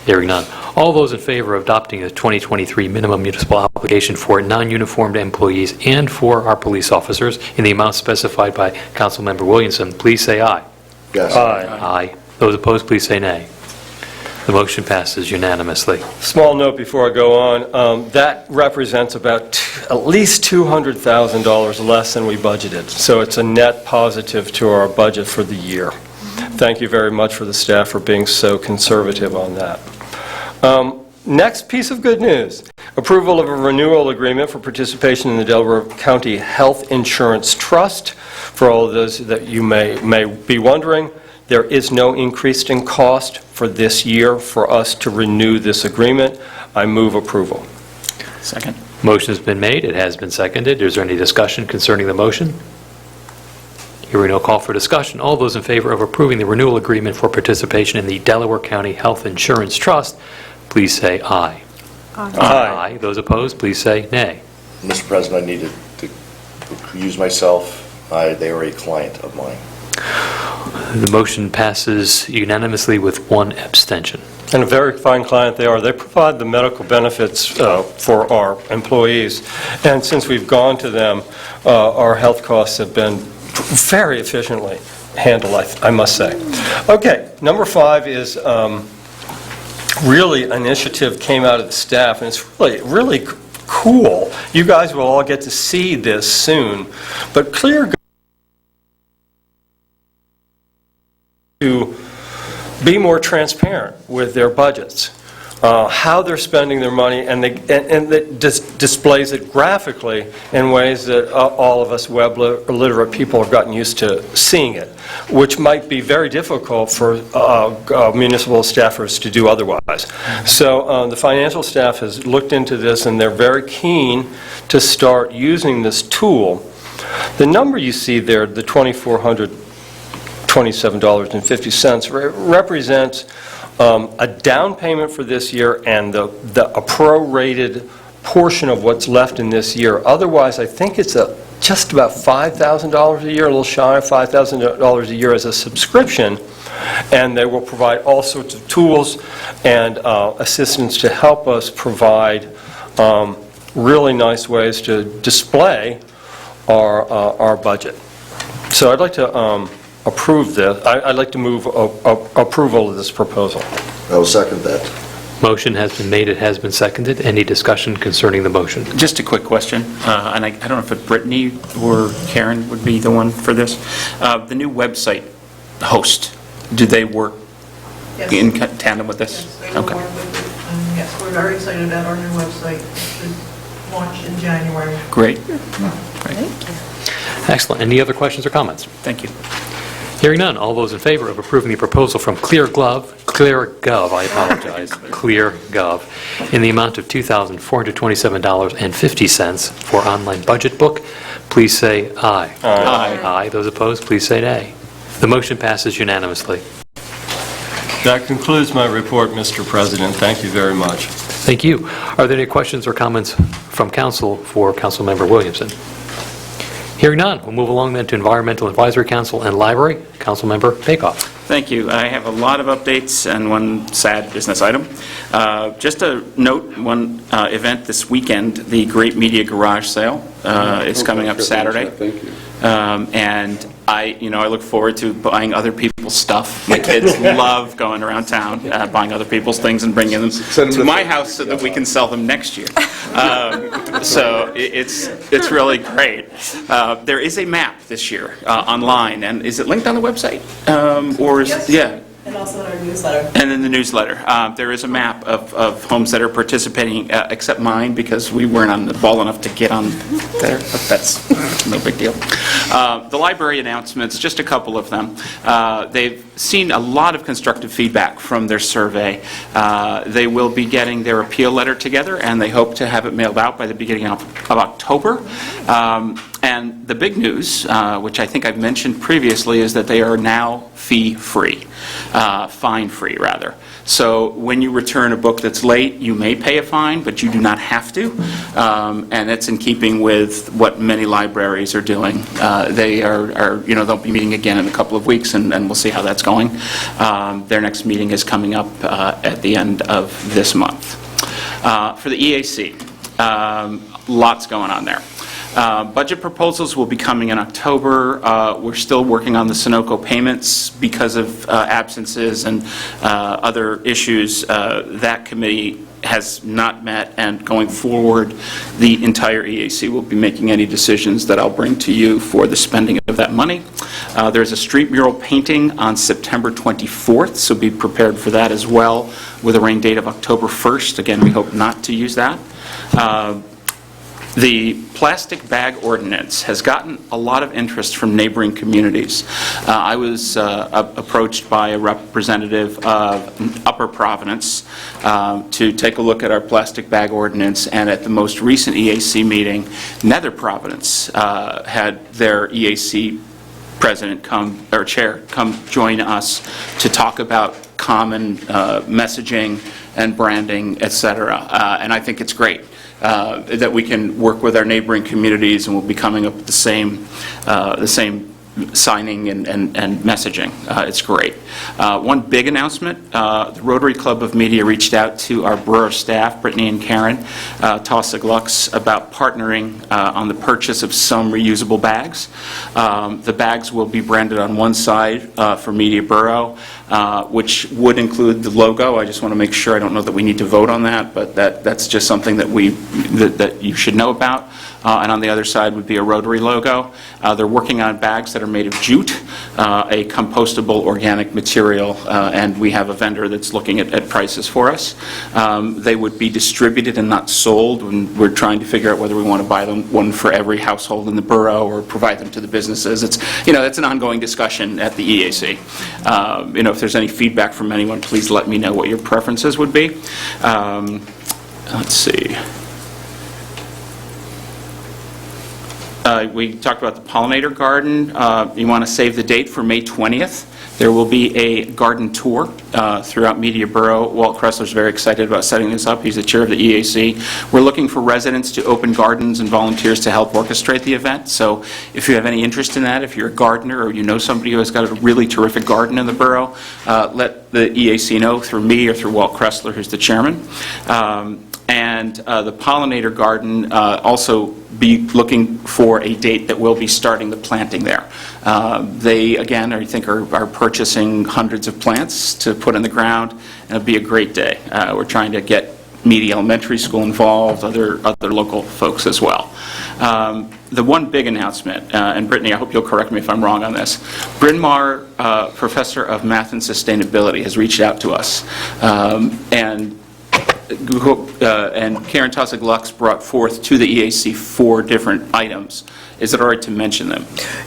Hearing none. All those in favor of adopting the 2023 minimum municipal obligation for non-uniformed employees and for our police officers in the amount specified by Councilmember Williamson, please say aye. Yes. Aye. Aye. Those opposed, please say nay. The motion passes unanimously. Small note before I go on, that represents about at least $200,000 less than we budgeted, so it's a net positive to our budget for the year. Thank you very much for the staff for being so conservative on that. Next piece of good news, approval of a renewal agreement for participation in the Delaware County Health Insurance Trust. For all of those that you may be wondering, there is no increase in cost for this year for us to renew this agreement. I move approval. Second. Motion has been made. It has been seconded. Is there any discussion concerning the motion? Hearing no call for discussion. All those in favor of approving the renewal agreement for participation in the Delaware County Health Insurance Trust, please say aye. Aye. Those opposed, please say nay. Mr. President, I need to use myself. They are a client of mine. The motion passes unanimously with one abstention. And a very fine client they are. They provide the medical benefits for our employees. And since we've gone to them, our health costs have been very efficiently handled, I must say. Okay, number 5 is really an initiative came out of the staff, and it's really cool. You guys will all get to see this soon. But Clear to be more transparent with their budgets, how they're spending their money, and that displays it graphically in ways that all of us web literate people have gotten used to seeing it, which might be very difficult for municipal staffers to do otherwise. So the financial staff has looked into this, and they're very keen to start using this tool. The number you see there, the $2,427.50, represents a down payment for this year and a prorated portion of what's left in this year. Otherwise, I think it's just about $5,000 a year, a little shy of $5,000 a year as a subscription, and they will provide all sorts of tools and assistance to help us provide really nice ways to display our budget. So I'd like to approve this. I'd like to move approval of this proposal. I will second that. Motion has been made. It has been seconded. Any discussion concerning the motion? Just a quick question, and I don't know if Brittany or Karen would be the one for this. The new website host, do they work Yes. in tandem with this? Yes, they will Okay. work with it. And yes, we're very excited about our new website. It should launch in January. Great. Excellent. Any other questions or comments? Thank you. Hearing none, all those in favor of approving the proposal from ClearGov, I apologize, ClearGov, in the amount of $2,427.50 for online budget book, please say aye. Aye. Aye. Those opposed, please say nay. The motion passes unanimously. That concludes my report, Mr. President. Thank you very much. Thank you. Are there any questions or comments from council for Councilmember Williamson? Hearing none, we'll move along then to Environmental Advisory Council and Library. Councilmember Baykoff. Thank you. I have a lot of updates and one sad business item. Just a note, one event this weekend, the Great Media Garage Sale is coming up Saturday. Thank you. And I look forward to buying other people's stuff. My kids love going around town, buying other people's things and bringing them to my house so that we can sell them next year. So it's really great. There is a map this year online, and is it linked on the website? Yeah. And also in our newsletter. And in the newsletter, there is a map of homes that are participating, except mine, because we weren't on the ball enough to get on there, but that's no big deal. The library announcements, just a couple of them. They've seen a lot of constructive feedback from their survey. They will be getting their appeal letter together, and they hope to have it mailed out by the beginning of October. And the big news, which I think I've mentioned previously, is that they are now fee-free, fine-free, rather. So when you return a book that's late, you may pay a fine, but you do not have to. And that's in keeping with what many libraries are doing. They are they'll be meeting again in a couple of weeks, and we'll see how that's going. Their next meeting is coming up at the end of this month. For the EAC, lots going on there. Budget proposals will be coming in October. We're still working on the Sunoco payments because of absences and other issues. That committee has not met, and going forward, the entire EAC will be making any decisions that I'll bring to you for the spending of that money. There's a street mural painting on September 24th, so be prepared for that as well, with a rain date of October 1st. Again, we hope not to use that. The plastic bag ordinance has gotten a lot of interest from neighboring communities. I was approached by a representative of Upper Providence to take a look at our plastic bag ordinance, and at the most recent EAC meeting, Nether Providence had their EAC president chair come join us to talk about common messaging and branding, et cetera. And I think it's great that we can work with our neighboring communities, and we'll be coming up with the same signing and messaging. It's great. One big announcement, the Rotary Club of Media reached out to our Borough staff, Brittany and Karen Tossig-Lux, about partnering on the purchase of some reusable bags. The bags will be branded on one side for Media Borough, which would include the logo. I just want to make sure, I don't know that we need to vote on that, but that's just something that that you should know about. And on the other side would be a Rotary logo. They're working on bags that are made of jute, a compostable organic material, and we have a vendor that's looking at prices for us. They would be distributed and not sold, and we're trying to figure out whether we want to buy them one for every household in the borough or provide them to the businesses. It's an ongoing discussion at the EAC. If there's any feedback from anyone, please let me know what your preferences would be. Let's see. We talked about the pollinator garden. You want to save the date for May 20th. There will be a garden tour throughout Media Borough. Walt Kressler's very excited about setting this up. He's the chair of the EAC. We're looking for residents to open gardens and volunteers to help orchestrate the event. So if you have any interest in that, if you're a gardener or you know somebody who has got a really terrific garden in the borough, let the EAC know through me or through Walt Kressler, who's the chairman. And the pollinator garden also be looking for a date that will be starting the planting there. They, again, I think are purchasing hundreds of plants to put in the ground, and it'll be a great day. We're trying to get Media Elementary School involved, other local folks as well. The one big announcement, and Brittany, I hope you'll correct me if I'm wrong on this, Bryn Mawr, Professor of Math and Sustainability, has reached out to us, and Karen Tossig-Lux brought forth to the EAC 4 different items. Is it all right to mention them,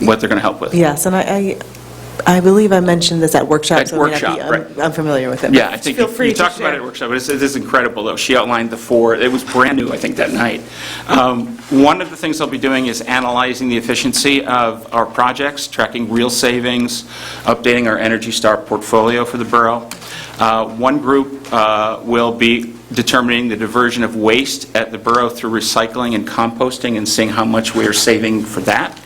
what they're going to help with? Yes, and I believe I mentioned this at workshop, so I may not be right. unfamiliar with it. Yeah, I think feel free you to talked share. about it at workshop, but this is incredible, though. She outlined the 4. It was brand new, I think, that night. One of the things I'll be doing is analyzing the efficiency of our projects, tracking real savings, updating our Energy Star portfolio for the borough. One group will be determining the diversion of waste at the borough through recycling and composting and seeing how much we are saving for that.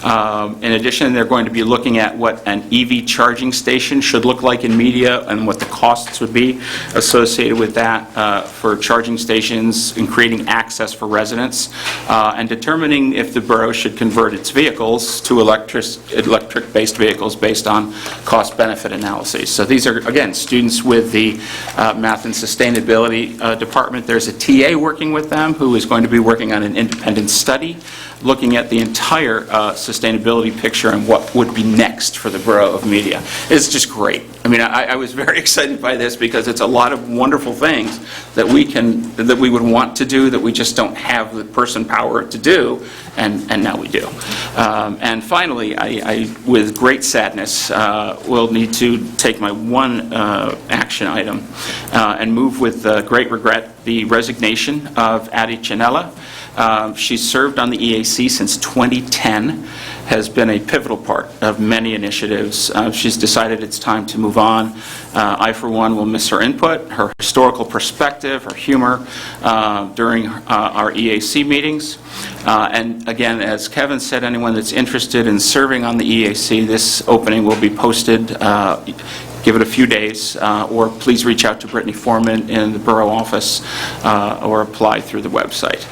In addition, they're going to be looking at what an EV charging station should look like in media and what the costs would be associated with that for charging stations and creating access for residents, and determining if the borough should convert its vehicles to electric-based vehicles based on cost-benefit analyses. So these are, again, students with the Math and Sustainability Department. There's a TA working with them who is going to be working on an independent study looking at the entire sustainability picture and what would be next for the Borough of Media. It's just great. I mean, I was very excited by this because it's a lot of wonderful things that we would want to do that we just don't have the person power to do, and now we do. And finally, I with great sadness, will need to take my one action item and move with great regret the resignation of Addie Chinella. She's served on the EAC since 2010, has been a pivotal part of many initiatives. She's decided it's time to move on. I, for one, will miss her input, her historical perspective, her humor during our EAC meetings. And again, as Kevin said, anyone that's interested in serving on the EAC, this opening will be posted. Give it a few days, or please reach out to Brittany Foreman in the borough office, or apply through the website.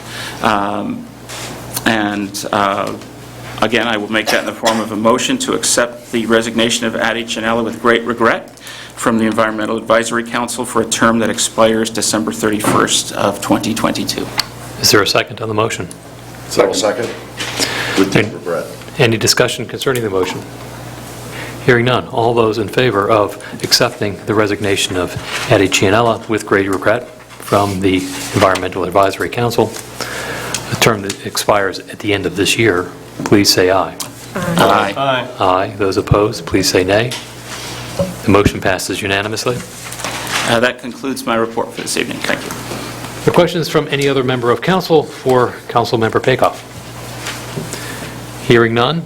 Again, I will make that in the form of a motion to accept the resignation of Addie Chinella with great regret from the Environmental Advisory Council for a term that expires December 31st of 2022. Is there a second on the motion? Second. With deep regret. Any discussion concerning the motion? Hearing none. All those in favor of accepting the resignation of Addie Chinella with great regret from the Environmental Advisory Council, a term that expires at the end of this year, please say aye. Aye. Aye. Aye. Those opposed, please say nay. The motion passes unanimously. That concludes my report for this evening. Thank you. The questions from any other member of council for Councilmember Pakoff? Hearing none.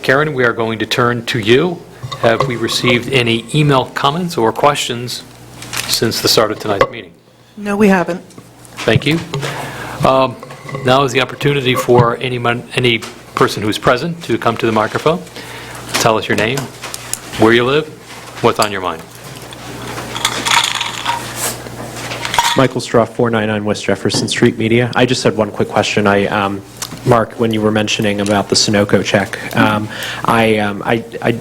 Karen, we are going to turn to you. Have we received any email comments or questions since the start of tonight's meeting? No, we haven't. Thank you. Now is the opportunity for any person who's present to come to the microphone. Tell us your name, where you live, what's on your mind. Michael Stroff, 499 West Jefferson Street Media. I just had one quick question. Mark, when you were mentioning about the Sunoco check,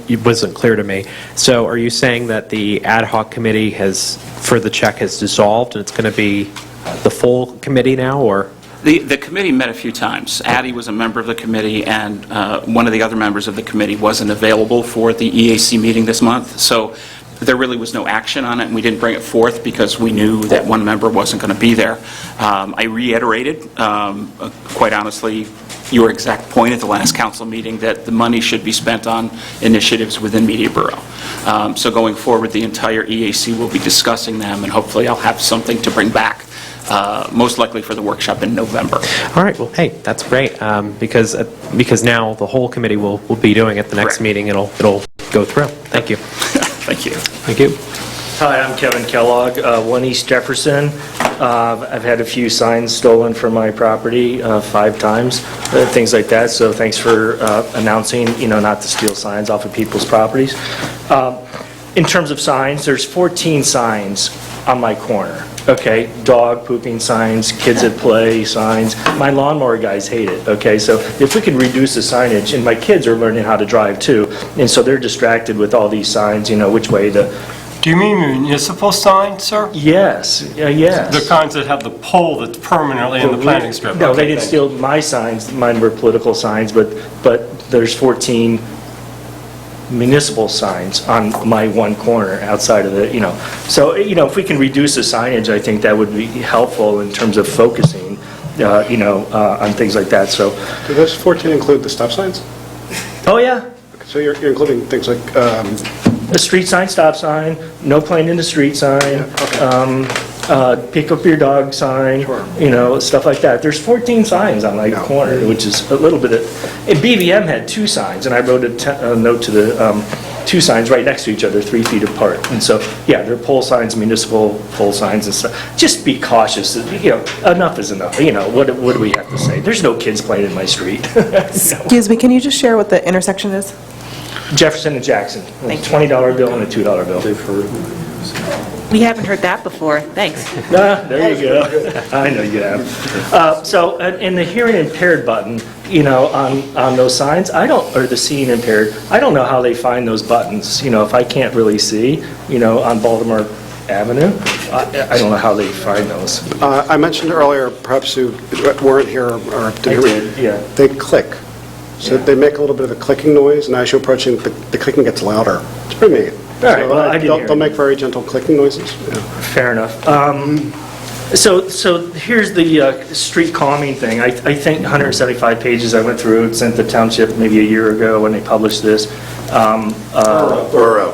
it wasn't clear to me. So are you saying that the ad hoc committee for the check has dissolved and it's going to be the full committee now, or? The committee met a few times. Addie was a member of the committee, and one of the other members of the committee wasn't available for the EAC meeting this month. So there really was no action on it, and we didn't bring it forth because we knew that one member wasn't going to be there. I reiterated, quite honestly, your exact point at the last council meeting, that the money should be spent on initiatives within Media Borough. So going forward, the entire EAC will be discussing them, and hopefully I'll have something to bring back, most likely for the workshop in November. All right, well, hey, that's great, because now the whole committee will be doing it. The next Correct. meeting, it'll go through. Thank you. Thank you. Thank you. Hi, I'm Kevin Kellogg, 1 East Jefferson. I've had a few signs stolen from my property 5 times, things like that, so thanks for announcing, not to steal signs off of people's properties. In terms of signs, there's 14 signs on my corner, okay? Dog pooping signs, kids at play signs. My lawnmower guys hate it, okay? So if we could reduce the signage, and my kids are learning how to drive too, and so they're distracted with all these signs, which way to... Do you mean municipal signs, sir? Yes, yes. The kinds that have the pole that's permanently in the planting strip? No, Okay, they didn't thank steal my signs, mine were political signs, but there's 14 municipal signs on my one corner outside of the, So, if we can reduce the signage, I think that would be helpful in terms of focusing, on things like that, so. Do those 14 include the stop signs? Oh, yeah. So you're including things like, A street sign, stop sign, no playing in the street sign, pick up your dog sign, stuff like that. There's 14 signs on my corner, which is a little bit of, and BVM had 2 signs, and I wrote a note to the two signs right next to each other, 3 feet apart. And so, yeah, they're pole signs, municipal pole signs and stuff. Just be cautious, enough is enough, what do we have to say? There's no kids playing in my street. Excuse me, can you just share what the intersection is? Jefferson and Jackson, a $20 bill and a $2 bill. We haven't heard that before. Thanks. There you go. I know you have. So, in the hearing impaired button, on those signs, or the seeing impaired, I don't know how they find those buttons. If I can't really see, on Baltimore Avenue, I don't know how they find those. I mentioned earlier, perhaps you weren't here or didn't did, yeah. They click. So they make a little bit of a clicking noise, and as you're approaching, the clicking gets louder. It's pretty neat. All right, well, I didn't hear They'll it. make very gentle clicking noises. Yeah. Fair enough. So here's the street calming thing. I think 175 pages I went through, sent the township maybe a year ago when they published this. Borough.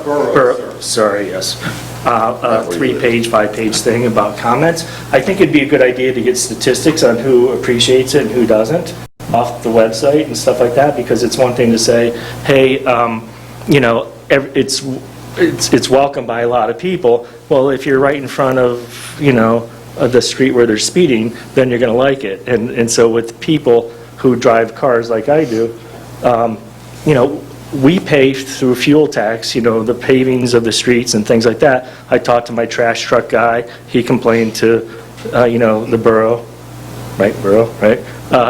Sorry, yes. 3-page, 5-page thing about comments. I think it'd be a good idea to get statistics on who appreciates it and who doesn't off the website and stuff like that, because it's one thing to say, hey, it's welcomed by a lot of people. Well, if you're right in front of, the street where they're speeding, then you're going to like it. And so with people who drive cars like I do, we pay through fuel tax, the pavings of the streets and things like that. I talked to my trash truck guy. He complained to, the borough, right? Borough, right?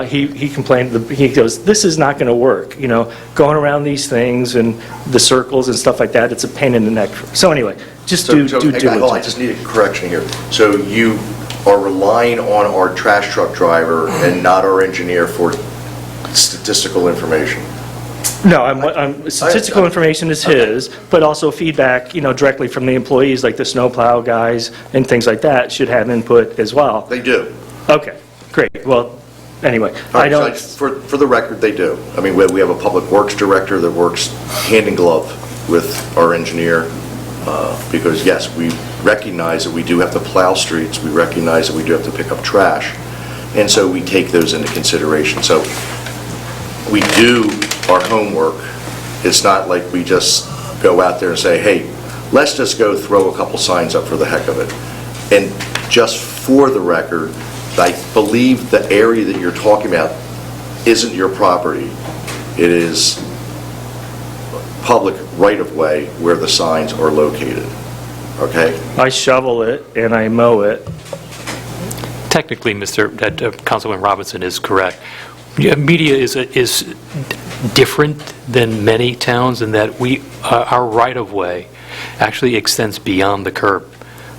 He complained, he goes, this is not going to work, going around these things and the circles and stuff like that, it's a pain in the neck. So anyway, just do I just need a correction here. So you are relying on our trash truck driver and not our engineer for statistical information? No, statistical information is his, but also feedback, directly from the employees, like the snowplow guys and things like that, should have input as well. They do. Okay, great. Well, anyway, I don't... For the record, they do. I mean, we have a public works director that works hand in glove with our engineer, because yes, we recognize that we do have to plow streets, we recognize that we do have to pick up trash, and so we take those into consideration. So we do our homework. It's not like we just go out there and say, hey, let's just go throw a couple signs up for the heck of it. And just for the record, I believe the area that you're talking about isn't your property. It is public right-of-way where the signs are located, okay? I shovel it and I mow it. Technically, Councilman Robinson is correct. Media is different than many towns in that our right-of-way actually extends beyond the curb.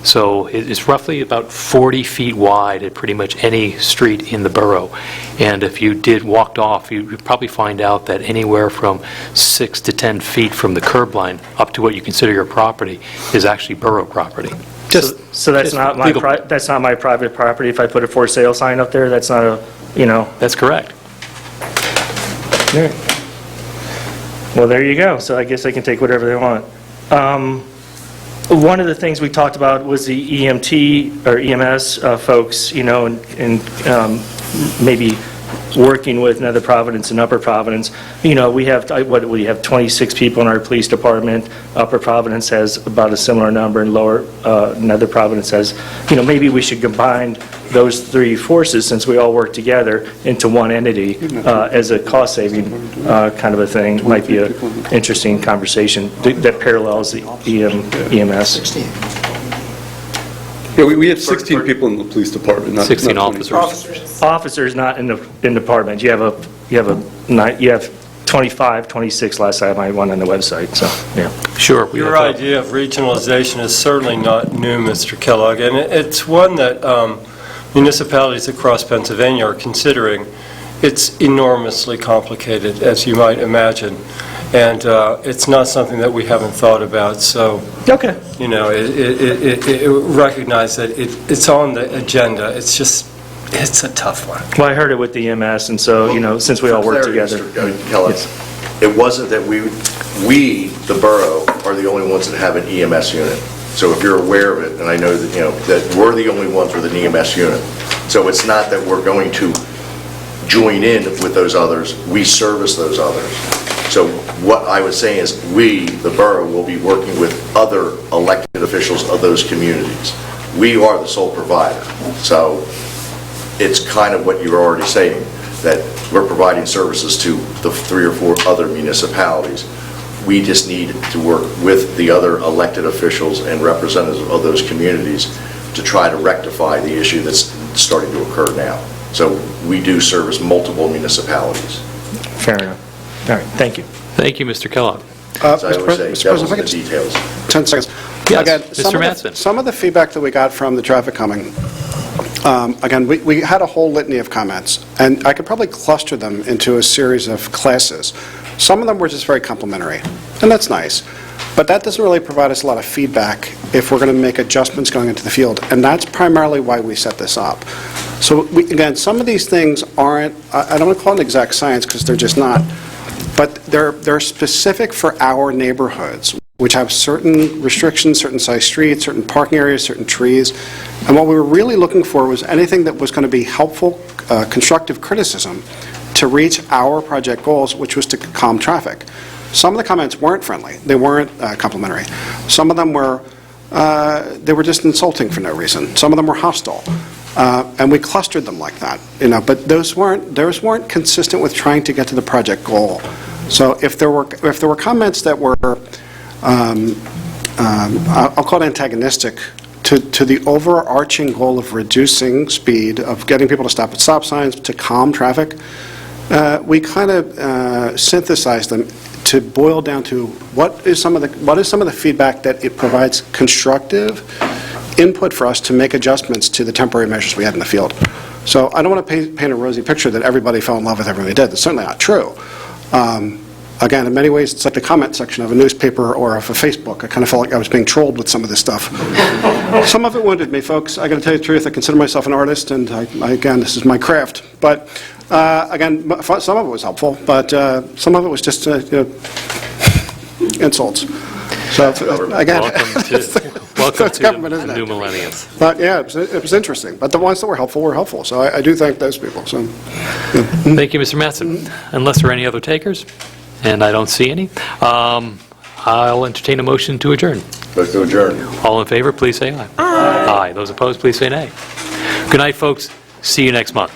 So it's roughly about 40 feet wide at pretty much any street in the borough. And if you walked off, you'd probably find out that anywhere from 6 to 10 feet from the curb line up to what you consider your property is actually borough property. So that's not my private property. If I put a for sale sign up there, that's not That's correct. All right. Well, there you go. So I guess they can take whatever they want. One of the things we talked about was the EMT or EMS folks, and maybe working with Nether Providence and Upper Providence. We have 26 people in our police department. Upper Providence has about a similar number, and Lower Nether Providence has, maybe we should combine those three forces, since we all work together, into one entity as a cost-saving kind of a thing. Might be an interesting conversation that parallels the EMS. Yeah, we have 16 people in the police department, not 16 not officers. Officers not in the department. You have 25, 26 last time I went on the website, so, yeah. Sure. Your idea of regionalization is certainly not new, Mr. Kellogg, and it's one that municipalities across Pennsylvania are considering. It's enormously complicated, as you might imagine, and it's not something that we haven't thought about, so... Okay. Recognize that it's on the agenda. It's a tough one. Well, I heard it with the EMS, and so, since we all work together. Mr. Kellogg, it wasn't that we, the borough, are the only ones that have an EMS unit. So if you're aware of it, and I know that, that we're the only ones with an EMS unit. So it's not that we're going to join in with those others. We service those others. So what I was saying is, we, the borough, will be working with other elected officials of those communities. We are the sole provider. So it's kind of what you were already saying, that we're providing services to the 3 or 4 other municipalities. We just need to work with the other elected officials and representatives of those communities to try to rectify the issue that's starting to occur now. So we do service multiple municipalities. Fair enough. All right, thank you. Thank you, Mr. Kellogg. As I always say, Mr. devil's President, if I in the could just- details. 10 seconds. Yes, Again, Mr. Mattson. Some of the feedback that we got from the traffic calming, again, we had a whole litany of comments, and I could probably cluster them into a series of classes. Some of them were just very complimentary, and that's nice. But that doesn't really provide us a lot of feedback if we're going to make adjustments going into the field, and that's primarily why we set this up. So, again, some of these things aren't, I don't want to call it an exact science because they're just not, but they're specific for our neighborhoods, which have certain restrictions, certain size streets, certain parking areas, certain trees. And what we were really looking for was anything that was going to be helpful, constructive criticism to reach our project goals, which was to calm traffic. Some of the comments weren't friendly. They weren't complimentary. Some of them were, they were just insulting for no reason. Some of them were hostile. And we clustered them like that, but those weren't consistent with trying to get to the project goal. So if there were comments that were, I'll call it antagonistic to the overarching goal of reducing speed, of getting people to stop at stop signs, to calm traffic, we kind of synthesized them to boil down to what is some of the feedback that it provides constructive input for us to make adjustments to the temporary measures we had in the field. So I don't want to paint a rosy picture that everybody fell in love with everything they did. That's certainly not true. Again, in many ways, it's like the comment section of a newspaper or of a Facebook. I kind of felt like I was being trolled with some of this stuff. Some of it wounded me, folks. I got to tell you the truth. I consider myself an artist, and again, this is my craft. But again, some of it was helpful, but some of it was just insults. So again, Welcome to government, the isn't it? new millennium. But yeah, it was interesting. But the ones that were helpful. So I do thank those people. So Thank you, Mr. Mattson. Unless there are any other takers, and I don't see any, I'll entertain a motion to adjourn. Let's do adjourn. All in favor, please say aye. Aye. Those opposed, please say nay. Good night, folks. See you next month.